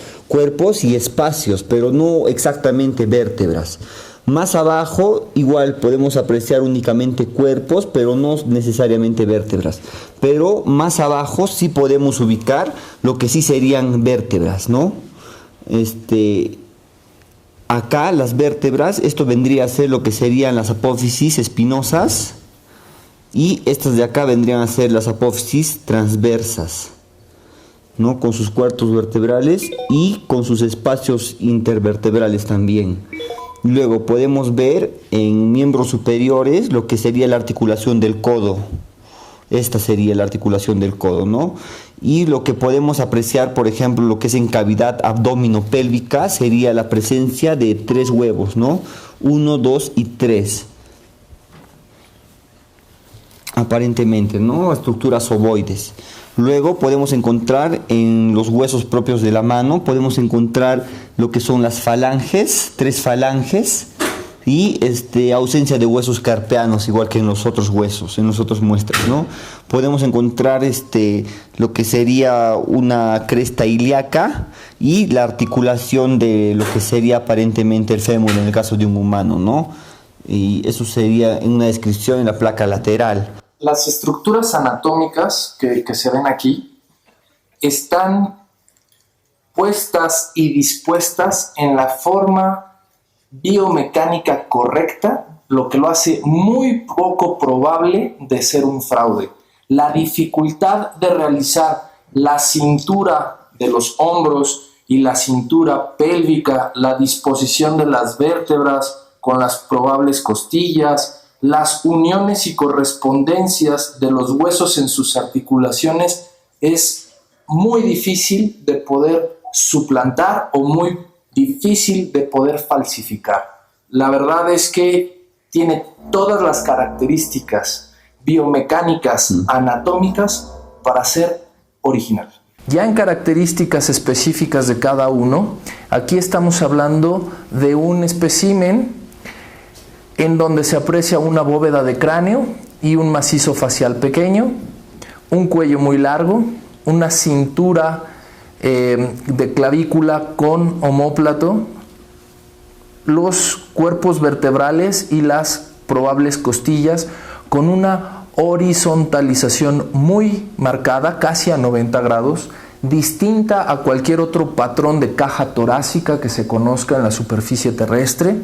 y espacios, pero no exactamente vértebras. Más abajo igual podemos apreciar únicamente cuerpos, pero no necesariamente vértebras. Pero más abajo sí podemos ubicar lo que sí serían vértebras, ¿no? Acá las vértebras, esto vendría a ser lo que serían las apófisis espinosas, y estas de acá vendrían a ser las apófisis transversas, ¿no? Con sus cuartos vertebrales y con sus espacios intervertebrales también. Luego podemos ver en miembros superiores lo que sería la articulación del codo. Esta sería la articulación del codo, ¿no? Y lo que podemos apreciar, por ejemplo, lo que es en cavidad abdominopélvica, sería la presencia de 3 huevos, ¿no? 1, 2 y 3. Aparentemente, ¿no? Estructuras ovoides. Luego podemos encontrar en los huesos propios de la mano, podemos encontrar lo que son las falanges, 3 falanges, y ausencia de huesos carpeanos, igual que en los otros huesos, en las otras muestras, ¿no? Podemos encontrar lo que sería una cresta ilíaca y la articulación de lo que sería aparentemente el fémur en el caso de un humano, ¿no? Y eso sería en una descripción en la placa lateral. Las estructuras anatómicas que se ven aquí están puestas y dispuestas en la forma biomecánica correcta, lo que lo hace muy poco probable de ser un fraude. La dificultad de realizar la cintura de los hombros y la cintura pélvica, la disposición de las vértebras con las probables costillas, las uniones y correspondencias de los huesos en sus articulaciones es muy difícil de poder suplantar o muy difícil de poder falsificar. La verdad es que tiene todas las características biomecánicas, anatómicas para ser original. Ya en características específicas de cada uno, aquí estamos hablando de un espécimen en donde se aprecia una bóveda de cráneo y un macizo facial pequeño, un cuello muy largo, una cintura de clavícula con omóplato, los cuerpos vertebrales y las probables costillas con una horizontalización muy marcada, casi a 90 grados, distinta a cualquier otro patrón de caja torácica que se conozca en la superficie terrestre,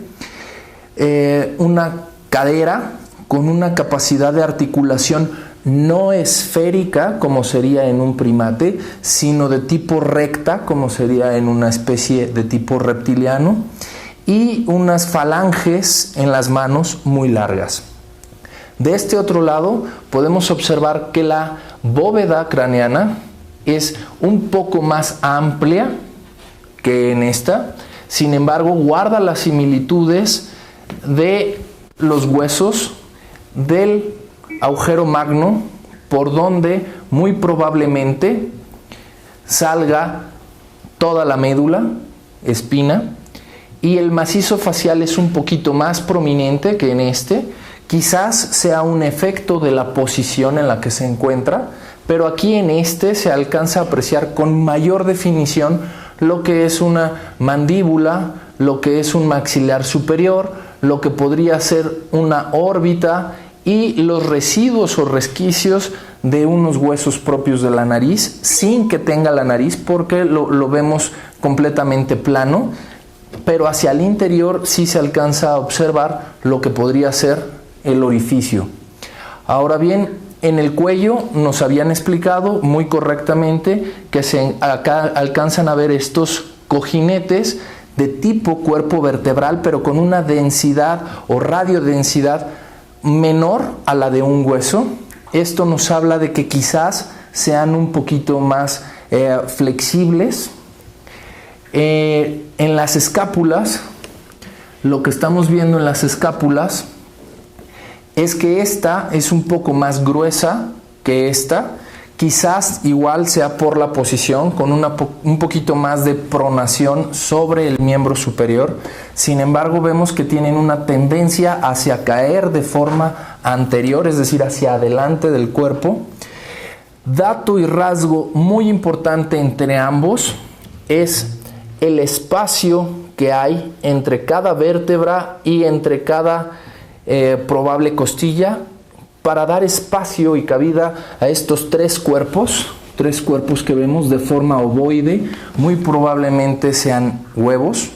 una cadera con una capacidad de articulación no esférica como sería en un primate, sino de tipo recta como sería en una especie de tipo reptiliano, y unas falanges en las manos muy largas. De este otro lado podemos observar que la bóveda craneana es un poco más amplia que en esta, Sin embargo, guarda las similitudes de los huesos del agujero magno, por donde muy probablemente salga toda la médula, espina, y el macizo facial es un poquito más prominente que en este. Quizás sea un efecto de la posición en la que se encuentra, pero aquí en este se alcanza a apreciar con mayor definición lo que es una mandíbula, lo que es un maxilar superior, lo que podría ser una órbita y los residuos o resquicios de unos huesos propios de la nariz, sin que tenga la nariz, porque lo vemos completamente plano, pero hacia el interior sí se alcanza a observar lo que podría ser el orificio. Ahora bien, en el cuello nos habían explicado muy correctamente que acá alcanzan a ver estos cojinetes de tipo cuerpo vertebral, pero con una densidad o radiodensidad menor a la de un hueso. Esto nos habla de que quizás sean un poquito más flexibles. En las escápulas, lo que estamos viendo en las escápulas es que esta es un poco más gruesa que esta. Quizás igual sea por la posición, con un poquito más de pronación sobre el miembro superior. Sin embargo, vemos que tienen una tendencia hacia caer de forma anterior, es decir, hacia adelante del cuerpo. Dato y rasgo muy importante entre ambos es el espacio que hay entre cada vértebra y entre cada probable costilla, para dar espacio y cabida a estos tres cuerpos que vemos de forma ovoide. Muy probablemente sean huevos.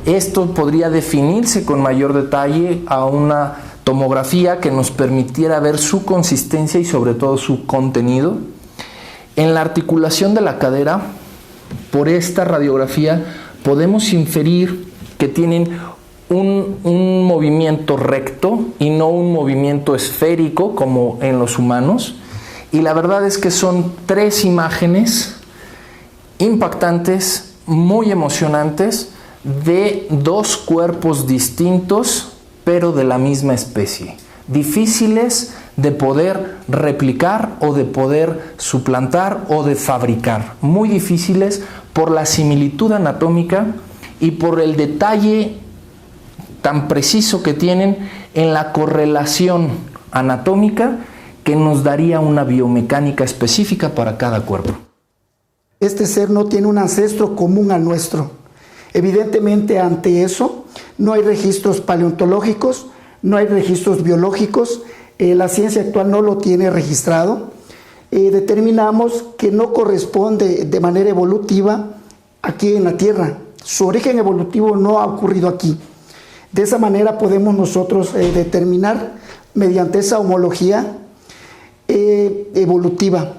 Esto podría definirse con mayor detalle a una tomografía que nos permitiera ver su consistencia y sobre todo su contenido. En la articulación de la cadera, por esta radiografía podemos inferir que tienen un movimiento recto y no un movimiento esférico como en los humanos. Y la verdad es que son tres imágenes impactantes, muy emocionantes, de dos cuerpos distintos pero de la misma especie, difíciles de poder replicar o de poder suplantar o de fabricar, muy difíciles por la similitud anatómica y por el detalle tan preciso que tienen en la correlación anatómica que nos daría una biomecánica específica para cada cuerpo. Este ser no tiene un ancestro común al nuestro. Evidentemente, ante eso no hay registros paleontológicos, no hay registros biológicos, la ciencia actual no lo tiene registrado. Determinamos que no corresponde de manera evolutiva aquí en la Tierra. Su origen evolutivo no ha ocurrido aquí. De esa manera podemos nosotros determinar mediante esa homología evolutiva.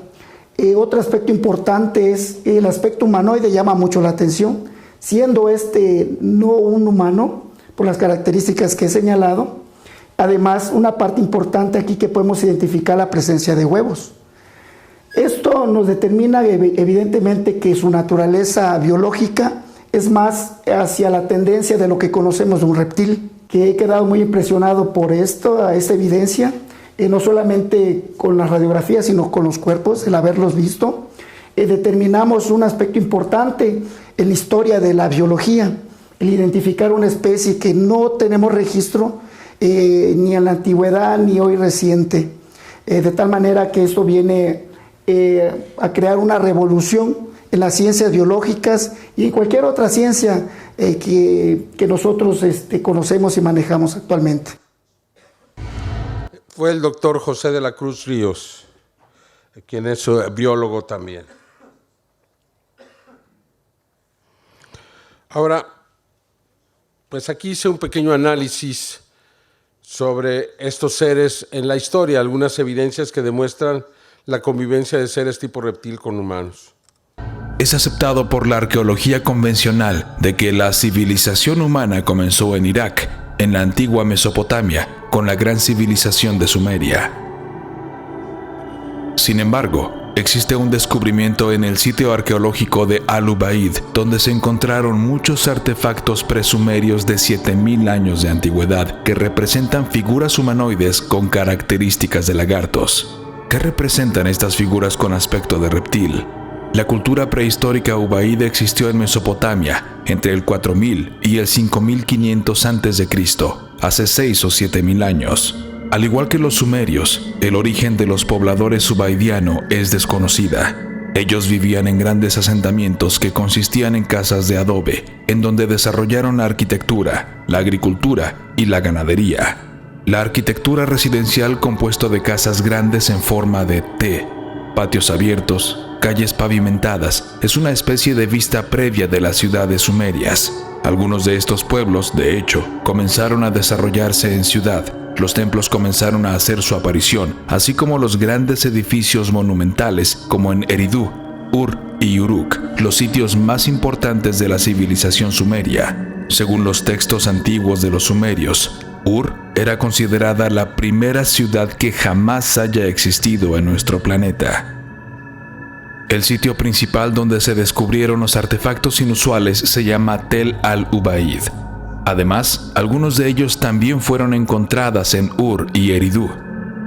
Otro aspecto importante es el aspecto humanoide, llama mucho la atención, siendo este no un humano por las características que he señalado. Además, una parte importante aquí que podemos identificar la presencia de huevos. Esto nos determina evidentemente que su naturaleza biológica es más hacia la tendencia de lo que conocemos de un reptil, que he quedado muy impresionado por esta evidencia, no solamente con las radiografías, sino con los cuerpos, el haberlos visto. Determinamos un aspecto importante en la historia de la biología, el identificar una especie que no tenemos registro ni en la antigüedad ni hoy reciente, de tal manera que esto viene a crear una revolución en las ciencias biológicas y en cualquier otra ciencia que nosotros conocemos y manejamos actualmente. Fue el doctor José de la Cruz Ríos, quien es biólogo también. Ahora, pues aquí hice un pequeño análisis sobre estos seres en la historia, algunas evidencias que demuestran la convivencia de seres tipo reptil con humanos. Es aceptado por la arqueología convencional de que la civilización humana comenzó en Irak, en la antigua Mesopotamia, con la gran civilización de Sumeria. Sin embargo, existe un descubrimiento en el sitio arqueológico de Al-Ubaid, donde se encontraron muchos artefactos presumerios de 7000 años de antigüedad que representan figuras humanoides con características de lagartos. ¿Qué representan estas figuras con aspecto de reptil? La cultura prehistórica Ubaid existió en Mesopotamia entre el 4000 y el 5500 a.C., hace 6 o 7000 años. Al igual que los sumerios, el origen de los pobladores ubaidiano es desconocida. Ellos vivían en grandes asentamientos que consistían en casas de adobe, en donde desarrollaron la arquitectura, la agricultura y la ganadería. La arquitectura residencial, compuesto de casas grandes en forma de T, patios abiertos, calles pavimentadas, es una especie de vista previa de las ciudades sumerias. Algunos de estos pueblos, de hecho, comenzaron a desarrollarse en ciudad. Los templos comenzaron a hacer su aparición, así como los grandes edificios monumentales como en Eridu, Ur y Uruk, los sitios más importantes de la civilización sumeria. Según los textos antiguos de los sumerios, Ur era considerada la primera ciudad que jamás haya existido en nuestro planeta. El sitio principal donde se descubrieron los artefactos inusuales se llama Tel al-Ubaid. Además, algunos de ellos también fueron encontradas en Ur y Eridu.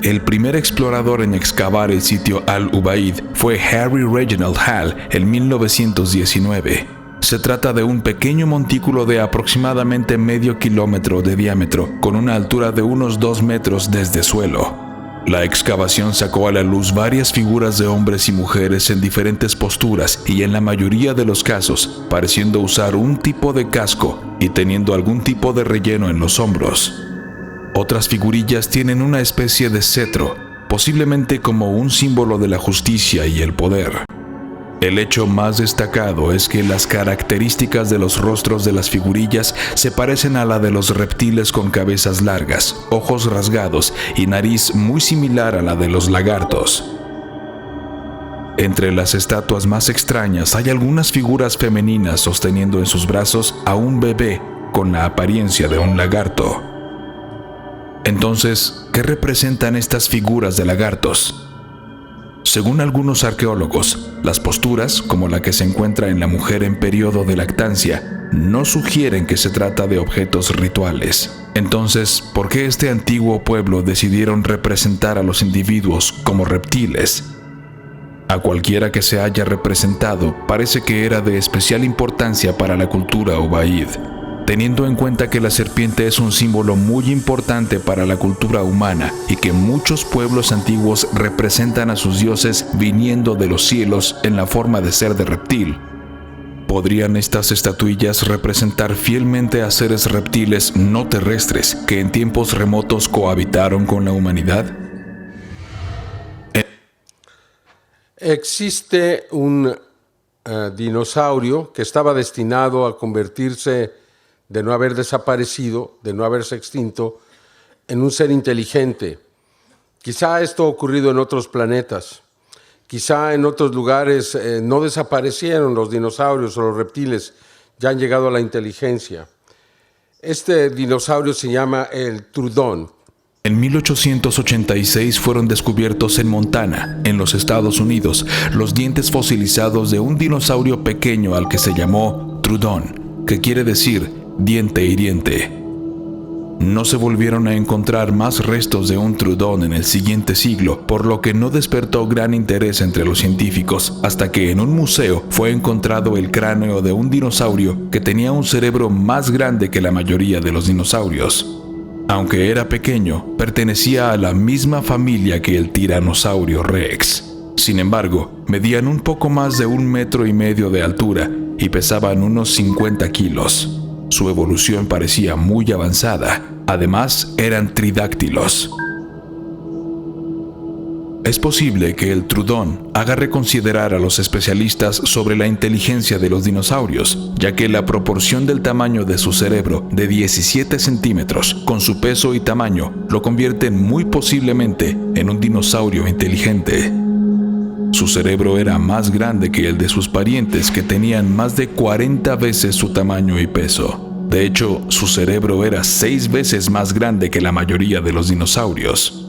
El primer explorador en excavar el sitio Al-Ubaid fue Harry Reginald Hall en 1919. Se trata de un pequeño montículo de aproximadamente medio kilómetro de diámetro, con una altura de unos 2 metros desde suelo. La excavación sacó a la luz varias figuras de hombres y mujeres en diferentes posturas y en la mayoría de los casos pareciendo usar un tipo de casco y teniendo algún tipo de relleno en los hombros. Otras figurillas tienen una especie de cetro, posiblemente como un símbolo de la justicia y el poder. El hecho más destacado es que las características de los rostros de las figurillas se parecen a la de los reptiles, con cabezas largas, ojos rasgados y nariz muy similar a la de los lagartos. Entre las estatuas más extrañas hay algunas figuras femeninas sosteniendo en sus brazos a un bebé con la apariencia de un lagarto. Entonces, ¿qué representan estas figuras de lagartos? Según algunos arqueólogos, las posturas, como la que se encuentra en la mujer en periodo de lactancia, no sugieren que se trata de objetos rituales. Entonces, ¿por qué este antiguo pueblo decidieron representar a los individuos como reptiles? A cualquiera que se haya representado, parece que era de especial importancia para la cultura Ubaid, teniendo en cuenta que la serpiente es un símbolo muy importante para la cultura humana y que muchos pueblos antiguos representan a sus dioses viniendo de los cielos en la forma de ser de reptil. ¿Podrían estas estatuillas representar fielmente a seres reptiles no terrestres que en tiempos remotos cohabitaron con la humanidad? Existe un dinosaurio que estaba destinado a convertirse, de no haber desaparecido, de no haberse extinto, en un ser inteligente. Quizá esto ha ocurrido en otros planetas. Quizá en otros lugares no desaparecieron los dinosaurios o los reptiles, ya han llegado a la inteligencia. Este dinosaurio se llama el Trudón. En 1886 fueron descubiertos en Montana, en los Estados Unidos, los dientes fosilizados de un dinosaurio pequeño al que se llamó Trudón, que quiere decir diente hiriente. No se volvieron a encontrar más restos de un Trudón en el siguiente siglo, por lo que no despertó gran interés entre los científicos, hasta que en un museo fue encontrado el cráneo de un dinosaurio que tenía un cerebro más grande que la mayoría de los dinosaurios. Aunque era pequeño, pertenecía a la misma familia que el tiranosaurio Rex. Sin embargo, medían un poco más de 1,5 metros de altura y pesaban unos 50 kilos. Su evolución parecía muy avanzada. Además, eran tridáctilos. Es posible que el Trudón haga reconsiderar a los especialistas sobre la inteligencia de los dinosaurios, ya que la proporción del tamaño de su cerebro de 17 centímetros, con su peso y tamaño, lo convierten muy posiblemente en un dinosaurio inteligente. Su cerebro era más grande que el de sus parientes, que tenían más de 40 veces su tamaño y peso. De hecho, su cerebro era 6 veces más grande que la mayoría de los dinosaurios.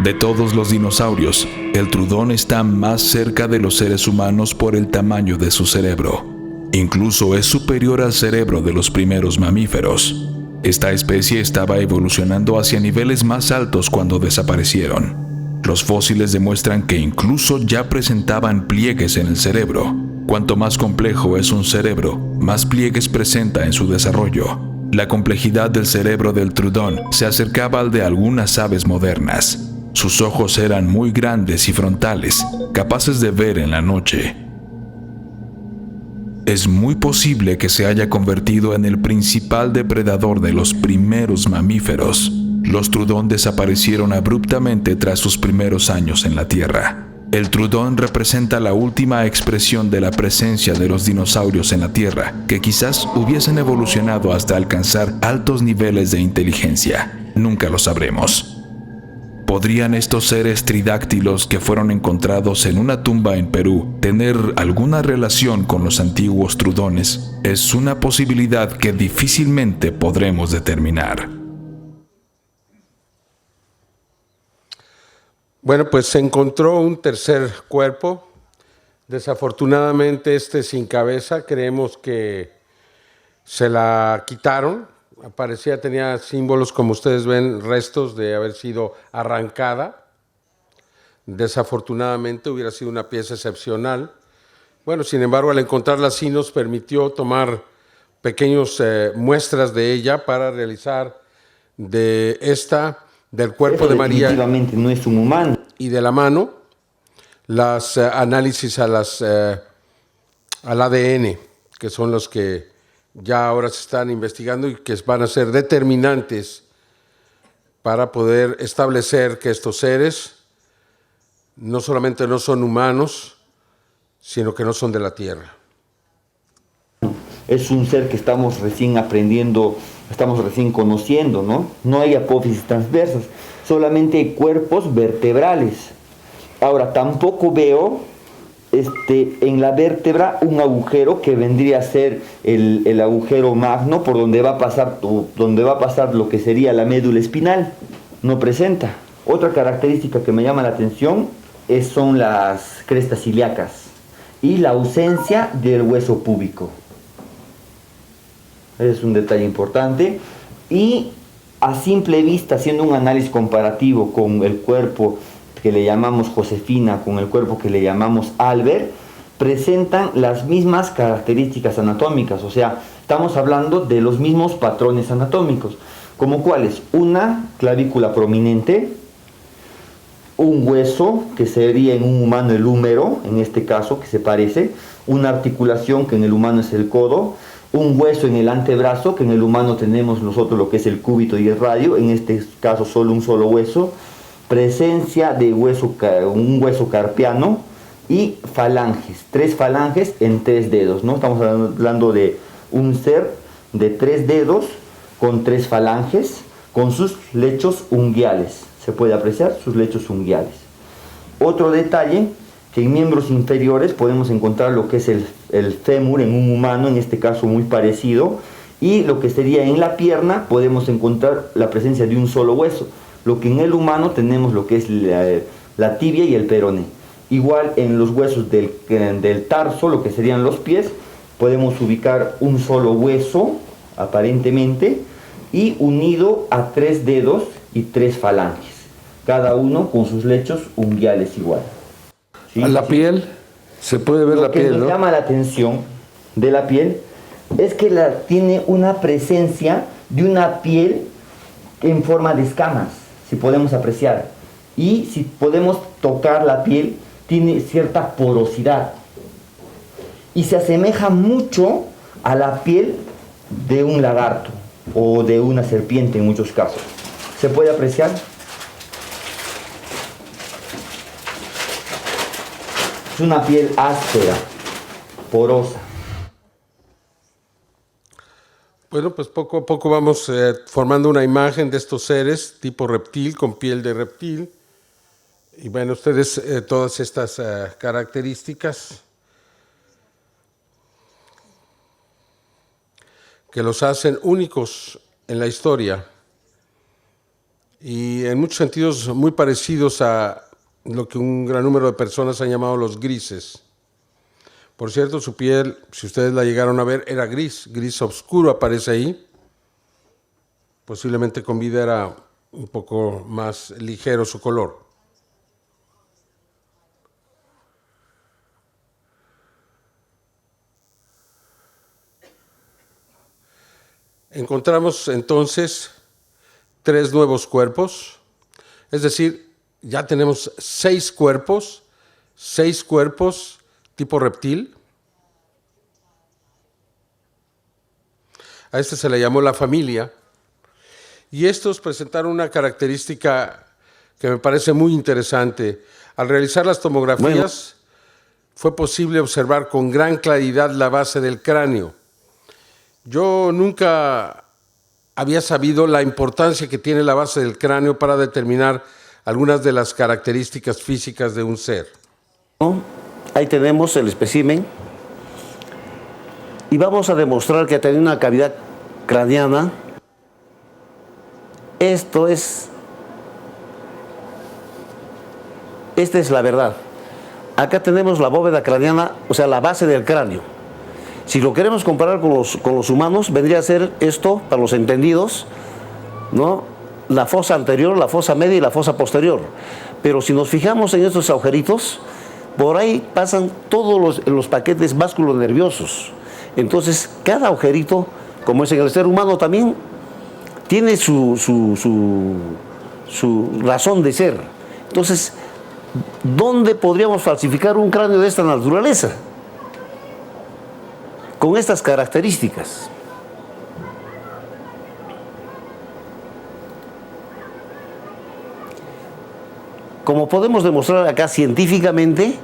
De todos los dinosaurios, el trudón está más cerca de los seres humanos por el tamaño de su cerebro. Incluso es superior al cerebro de los primeros mamíferos. Esta especie estaba evolucionando hacia niveles más altos cuando desaparecieron. Los fósiles demuestran que incluso ya presentaban pliegues en el cerebro. Cuanto más complejo es un cerebro, más pliegues presenta en su desarrollo. La complejidad del cerebro del trudón se acercaba al de algunas aves modernas. Sus ojos eran muy grandes y frontales, capaces de ver en la noche. Es muy posible que se haya convertido en el principal depredador de los primeros mamíferos. Los trudón desaparecieron abruptamente tras sus primeros años en la Tierra. El trudón representa la última expresión de la presencia de los dinosaurios en la Tierra, que quizás hubiesen evolucionado hasta alcanzar altos niveles de inteligencia. Nunca lo sabremos. ¿Podrían estos seres tridáctilos que fueron encontrados en una tumba en Perú tener alguna relación con los antiguos trudones? Es una posibilidad que difícilmente podremos determinar. Bueno, pues se encontró un tercer cuerpo. Desafortunadamente sin cabeza. Creemos que se la quitaron. Tenía símbolos, como ustedes ven, restos de haber sido arrancada. Desafortunadamente hubiera sido una pieza excepcional. Bueno, sin embargo, al encontrarla así nos permitió tomar pequeñas muestras de ella para realizar del cuerpo de María. Definitivamente no es un humano. Y de la mano, los análisis al ADN, que son los que ya ahora se están investigando y que van a ser determinantes para poder establecer que estos seres no solamente no son humanos, sino que no son de la Tierra. Es un ser que estamos recién aprendiendo, estamos recién conociendo, ¿no? No hay apófisis transversas, solamente hay cuerpos vertebrales. Ahora, tampoco veo en la vértebra un agujero que vendría a ser el agujero magno por donde va a pasar lo que sería la médula espinal. No presenta. Otra característica que me llama la atención son las crestas ilíacas y la ausencia del hueso púbico. Ese es un detalle importante. Y a simple vista, haciendo un análisis comparativo con el cuerpo que le llamamos Josefina, con el cuerpo que le llamamos Albert, presentan las mismas características anatómicas, o sea, estamos hablando de los mismos patrones anatómicos, como cuáles: una clavícula prominente, un hueso, que sería en un humano el húmero, en este caso, que se parece, una articulación, que en el humano es el codo, un hueso en el antebrazo, que en el humano tenemos nosotros lo que es el cúbito y el radio, en este caso solo un solo hueso, presencia de un hueso carpiano y falanges, 3 falanges en 3 dedos, ¿no? Estamos hablando de un ser de 3 dedos con 3 falanges, con sus lechos unguiales. Se puede apreciar sus lechos unguiales. Otro detalle, que en miembros inferiores podemos encontrar lo que es el fémur en un humano, en este caso muy parecido, y lo que sería en la pierna podemos encontrar la presencia de un solo hueso. Lo que en el humano tenemos lo que es la tibia y el peroné. Igual en los huesos del tarso, lo que serían los pies, podemos ubicar un solo hueso, aparentemente, y unido a 3 dedos y 3 falanges, cada uno con sus lechos unguiales igual. ¿Sí? A la piel, se puede ver la piel, ¿no? Lo que nos llama la atención de la piel es que tiene una presencia de una piel en forma de escamas, si podemos apreciar, y si podemos tocar la piel, tiene cierta porosidad y se asemeja mucho a la piel de un lagarto o de una serpiente en muchos casos. ¿Se puede apreciar? Es una piel áspera, porosa. Bueno, pues poco a poco vamos formando una imagen de estos seres tipo reptil, con piel de reptil. Y bueno, ustedes todas estas características que los hacen únicos en la historia y en muchos sentidos muy parecidos a lo que un gran número de personas han llamado los grises. Por cierto, su piel, si ustedes la llegaron a ver, era gris oscuro, aparece ahí. Posiblemente con vida era un poco más ligero su color. Encontramos entonces 3 nuevos cuerpos, es decir, ya tenemos 6 cuerpos tipo reptil. A este se le llamó la familia, y estos presentaron una característica que me parece muy interesante. Al realizar las tomografías, fue posible observar con gran claridad la base del cráneo. Yo nunca había sabido la importancia que tiene la base del cráneo para determinar algunas de las características físicas de un ser. Ahí tenemos el espécimen y vamos a demostrar que tiene una cavidad craneana. Esta es la verdad. Acá tenemos la bóveda craneana, o sea, la base del cráneo. Si lo queremos comparar con los humanos, vendría a ser esto, para los entendidos, ¿no? La fosa anterior, la fosa media y la fosa posterior. Pero si nos fijamos en estos agujeritos, por ahí pasan todos los paquetes vasculonerviosos. Entonces, cada agujerito, como es en el ser humano también, tiene su razón de ser. Entonces, ¿dónde podríamos falsificar un cráneo de esta naturaleza? Con estas características. Como podemos demostrar acá científicamente,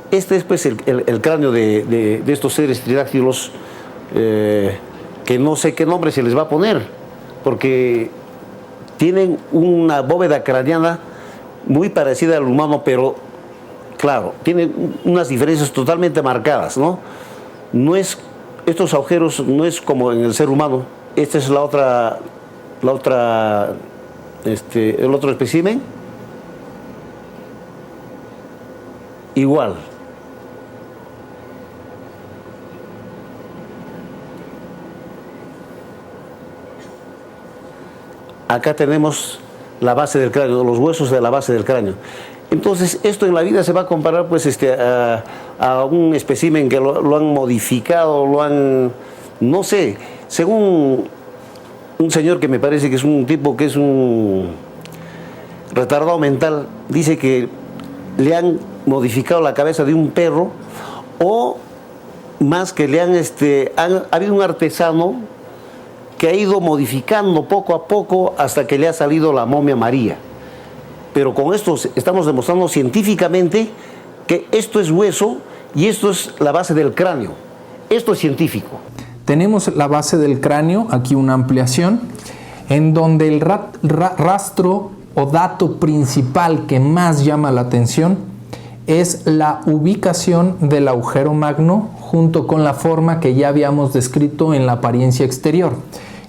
este es pues el cráneo de estos seres tridáctilos, que no sé qué nombre se les va a poner, porque tienen una bóveda craneana muy parecida al humano, pero claro, tienen unas diferencias totalmente marcadas, ¿no? No es, estos agujeros no es como en el ser humano. Esta es el otro espécimen. Igual. Acá tenemos la base del cráneo, los huesos de la base del cráneo. Entonces, esto en la vida se va a comparar pues, a un espécimen que lo han modificado, no sé, según un señor que me parece que es un tipo que es un retardado mental, dice que le han modificado la cabeza de un perro, o más que le ha habido un artesano que ha ido modificando poco a poco hasta que le ha salido la momia María. Pero con esto estamos demostrando científicamente que esto es hueso y esto es la base del cráneo. Esto es científico. Tenemos la base del cráneo, aquí una ampliación, en donde el rastro o dato principal que más llama la atención es la ubicación del agujero magno junto con la forma que ya habíamos descrito en la apariencia exterior.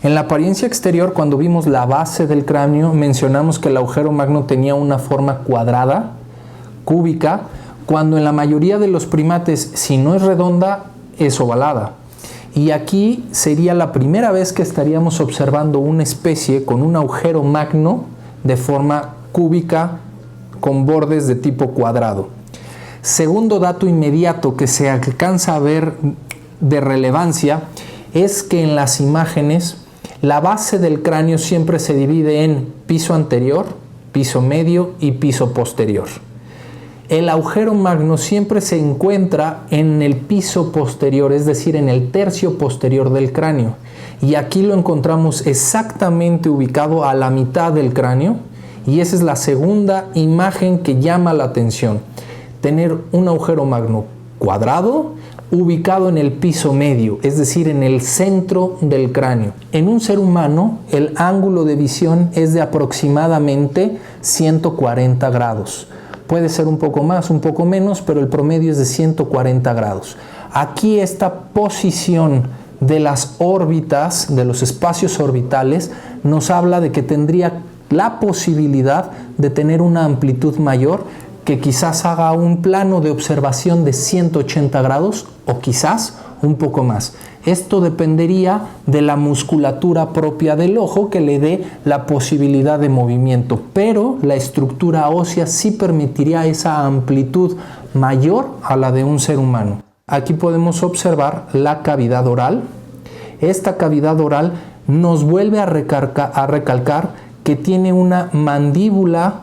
En la apariencia exterior, cuando vimos la base del cráneo, mencionamos que el agujero magno tenía una forma cuadrada, cúbica, cuando en la mayoría de los primates, si no es redonda, es ovalada. Y aquí sería la primera vez que estaríamos observando una especie con un agujero magno de forma cúbica con bordes de tipo cuadrado. Segundo dato inmediato que se alcanza a ver de relevancia es que en las imágenes la base del cráneo siempre se divide en piso anterior, piso medio y piso posterior. El agujero magno siempre se encuentra en el piso posterior, es decir, en el tercio posterior del cráneo. Y aquí lo encontramos exactamente ubicado a la mitad del cráneo, y esa es la segunda imagen que llama la atención. Tener un agujero magno cuadrado ubicado en el piso medio, es decir, en el centro del cráneo. En un ser humano, el ángulo de visión es de aproximadamente 140 grados. Puede ser un poco más, un poco menos, pero el promedio es de 140 grados. Aquí esta posición de las órbitas, de los espacios orbitales, nos habla de que tendría la posibilidad de tener una amplitud mayor que quizás haga un plano de observación de 180 grados o quizás un poco más. Esto dependería de la musculatura propia del ojo que le dé la posibilidad de movimiento, pero la estructura ósea sí permitiría esa amplitud mayor a la de un ser humano. Aquí podemos observar la cavidad oral. Esta cavidad oral nos vuelve a recalcar que tiene una mandíbula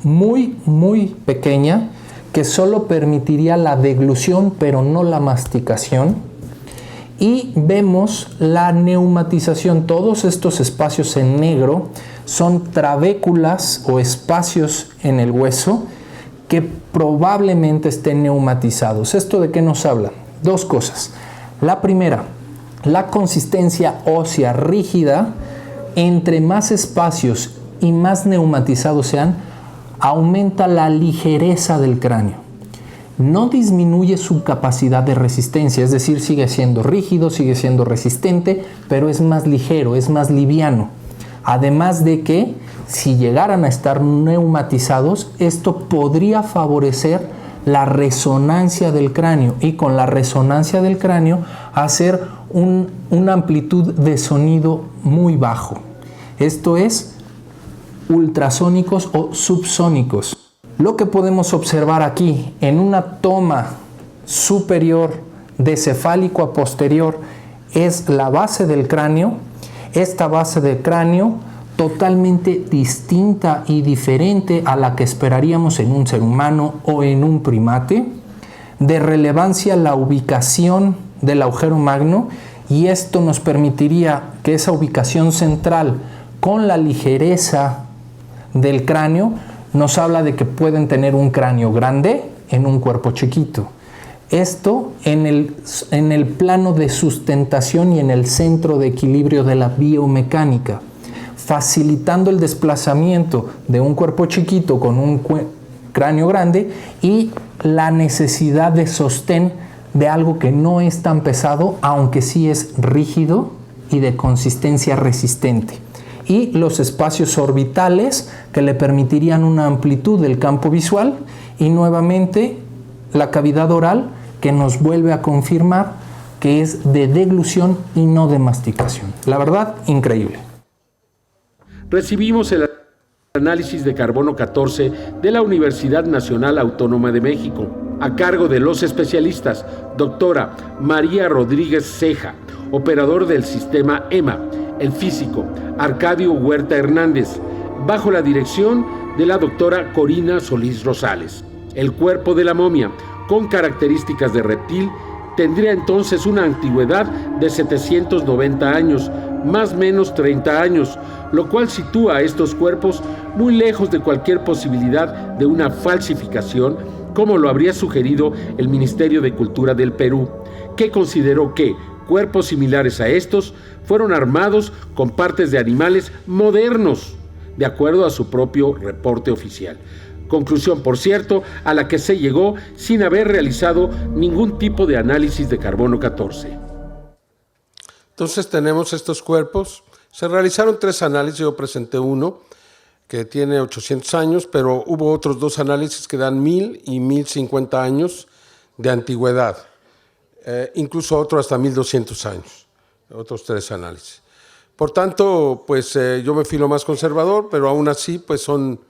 muy pequeña que solo permitiría la deglución pero no la masticación. Y vemos la neumatización. Todos estos espacios en negro son trabéculas o espacios en el hueso que probablemente estén neumatizados. ¿Esto de qué nos habla? Dos cosas. La primera, la consistencia ósea rígida, entre más espacios y más neumatizados sean, aumenta la ligereza del cráneo. No disminuye su capacidad de resistencia, es decir, sigue siendo rígido, sigue siendo resistente, pero es más ligero, es más liviano. Además de que, si llegaran a estar neumatizados, esto podría favorecer la resonancia del cráneo y con la resonancia del cráneo hacer una amplitud de sonido muy bajo. Esto es ultrasónicos o subsónicos. Lo que podemos observar aquí en una toma superior de cefálico a posterior es la base del cráneo. Esta base del cráneo totalmente distinta y diferente a la que esperaríamos en un ser humano o en un primate. De relevancia la ubicación del agujero magno, y esto nos permitiría que esa ubicación central con la ligereza del cráneo nos habla de que pueden tener un cráneo grande en un cuerpo chiquito. Esto en el plano de sustentación y en el centro de equilibrio de la biomecánica, facilitando el desplazamiento de un cuerpo chiquito con un cráneo grande y la necesidad de sostén de algo que no es tan pesado, aunque sí es rígido y de consistencia resistente. Y los espacios orbitales que le permitirían una amplitud del campo visual, y nuevamente la cavidad oral que nos vuelve a confirmar que es de deglución y no de masticación. La verdad, increíble. Recibimos el análisis de carbono 14 de la Universidad Nacional Autónoma de México, a cargo de los especialistas doctora María Rodríguez Ceja, operador del sistema EMA, el físico Arcadio Huerta Hernández, bajo la dirección de la doctora Corina Solís Rosales. El cuerpo de la momia, con características de reptil, tendría entonces una antigüedad de 790 años, más o menos 30 años, lo cual sitúa a estos cuerpos muy lejos de cualquier posibilidad de una falsificación, como lo habría sugerido el Ministerio de Cultura del Perú, que consideró que cuerpos similares a estos fueron armados con partes de animales modernos, de acuerdo a su propio reporte oficial. Conclusión, por cierto, a la que se llegó sin haber realizado ningún tipo de análisis de carbono 14. Entonces tenemos estos cuerpos. Se realizaron 3 análisis, yo presenté uno que tiene 800 años, pero hubo otros 2 análisis que dan 1000 y 1050 años de antigüedad. Incluso otro hasta 1200 años, otros 3 análisis. Por tanto, pues yo me fui lo más conservador, pero aún así pues son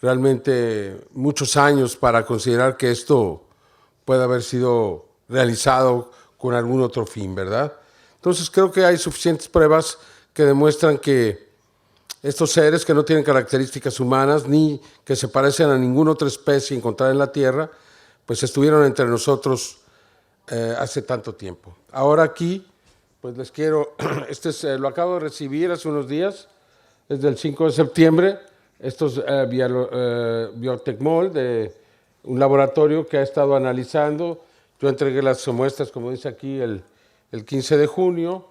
realmente muchos años para considerar que esto puede haber sido realizado con algún otro fin, ¿verdad? Entonces creo que hay suficientes pruebas que demuestran que estos seres que no tienen características humanas ni que se parecen a ninguna otra especie encontrada en la Tierra, pues estuvieron entre nosotros hace tanto tiempo. Ahora aquí, pues les quiero, lo acabo de recibir hace unos días, es del 5 de septiembre, esto es Biotecmol, de un laboratorio que ha estado analizando. Yo entregué las muestras, como dice aquí, el 15 de junio,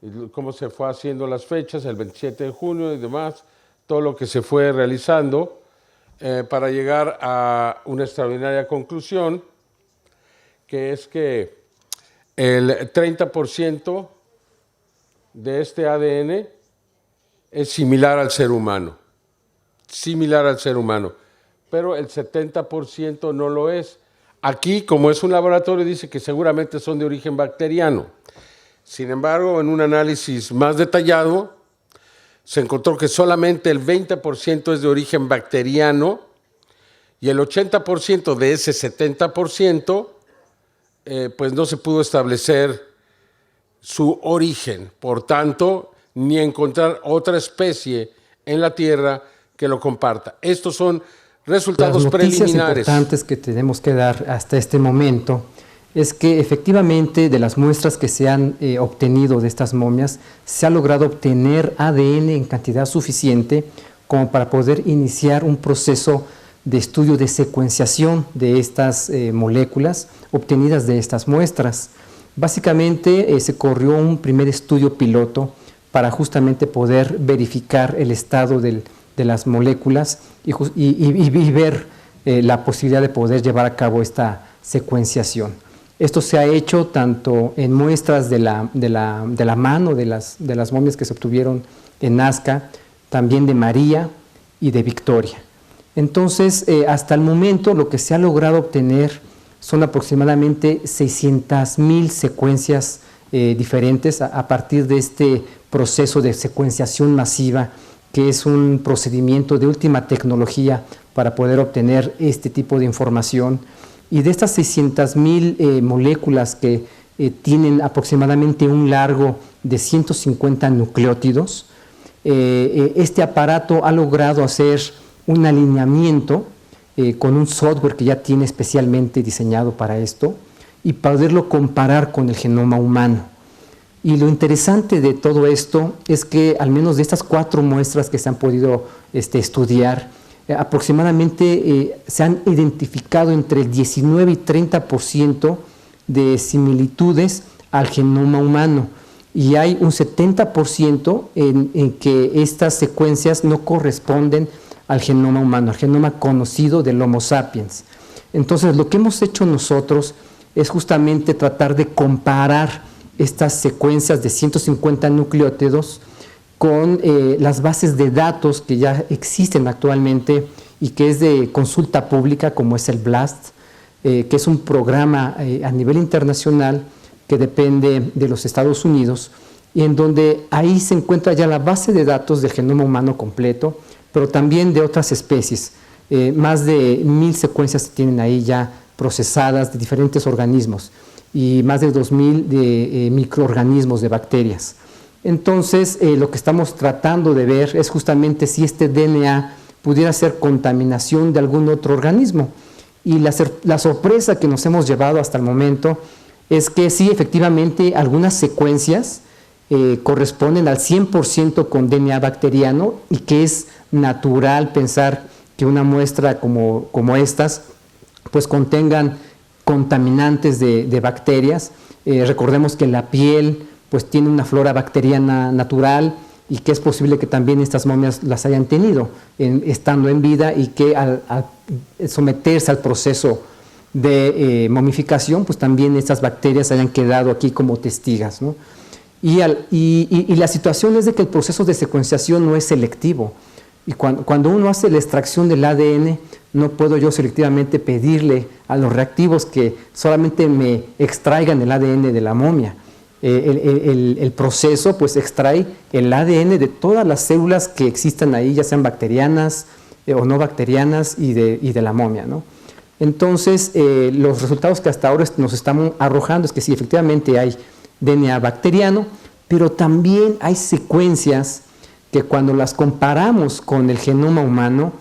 y cómo se fue haciendo las fechas, el 27 de junio y demás, todo lo que se fue realizando para llegar a una extraordinaria conclusión, que es que el 30% de este ADN es similar al ser humano. similar al ser humano, pero el 70% no lo es. Aquí, como es un laboratorio, dice que seguramente son de origen bacteriano. Sin embargo, en un análisis más detallado, se encontró que solamente el 20% es de origen bacteriano y el 80% de ese 70%, pues no se pudo establecer su origen. Por tanto, ni encontrar otra especie en la Tierra que lo comparta. Estos son resultados preliminares. Las noticias importantes que tenemos que dar hasta este momento es que efectivamente de las muestras que se han obtenido de estas momias, se ha logrado obtener ADN en cantidad suficiente como para poder iniciar un proceso de estudio de secuenciación de estas moléculas obtenidas de estas muestras. Básicamente se corrió un primer estudio piloto para justamente poder verificar el estado de las moléculas y ver la posibilidad de poder llevar a cabo esta secuenciación. Esto se ha hecho tanto en muestras de la mano de las momias que se obtuvieron en Nazca, también de María y de Victoria. Entonces, hasta el momento lo que se ha logrado obtener son aproximadamente 600,000 secuencias diferentes a partir de este proceso de secuenciación masiva, que es un procedimiento de última tecnología para poder obtener este tipo de información. Y de estas 600,000 moléculas que tienen aproximadamente un largo de 150 nucleótidos, este aparato ha logrado hacer un alineamiento con un software que ya tiene especialmente diseñado para esto y poderlo comparar con el genoma humano. Y lo interesante de todo esto es que al menos de estas 4 muestras que se han podido estudiar, aproximadamente se han identificado entre el 19 y 30% de similitudes al genoma humano, y hay un 70% en que estas secuencias no corresponden al genoma humano, al genoma conocido del Homo sapiens. Entonces, lo que hemos hecho nosotros es justamente tratar de comparar estas secuencias de 150 nucleótidos con las bases de datos que ya existen actualmente y que es de consulta pública, como es el BLAST, que es un programa a nivel internacional que depende de los Estados Unidos, y en donde ahí se encuentra ya la base de datos del genoma humano completo, pero también de otras especies. Más de 1,000 secuencias se tienen ahí ya procesadas de diferentes organismos y más de 2,000 de microorganismos de bacterias. Entonces, lo que estamos tratando de ver es justamente si este DNA pudiera ser contaminación de algún otro organismo. Y la sorpresa que nos hemos llevado hasta el momento es que sí, efectivamente, algunas secuencias corresponden al 100% con DNA bacteriano, y que es natural pensar que una muestra como estas pues contengan contaminantes de bacterias. Recordemos que la piel pues tiene una flora bacteriana natural, y que es posible que también estas momias las hayan tenido estando en vida, y que al someterse al proceso de momificación, pues también estas bacterias hayan quedado aquí como testigas, ¿no? Y la situación es de que el proceso de secuenciación no es selectivo, y cuando uno hace la extracción del ADN, no puedo yo selectivamente pedirle a los reactivos que solamente me extraigan el ADN de la momia. El proceso pues extrae el ADN de todas las células que existan ahí, ya sean bacterianas o no bacterianas, y de la momia, ¿no? Entonces, los resultados que hasta ahora nos están arrojando es que sí, efectivamente hay DNA bacteriano, pero también hay secuencias que cuando las comparamos con el genoma humano,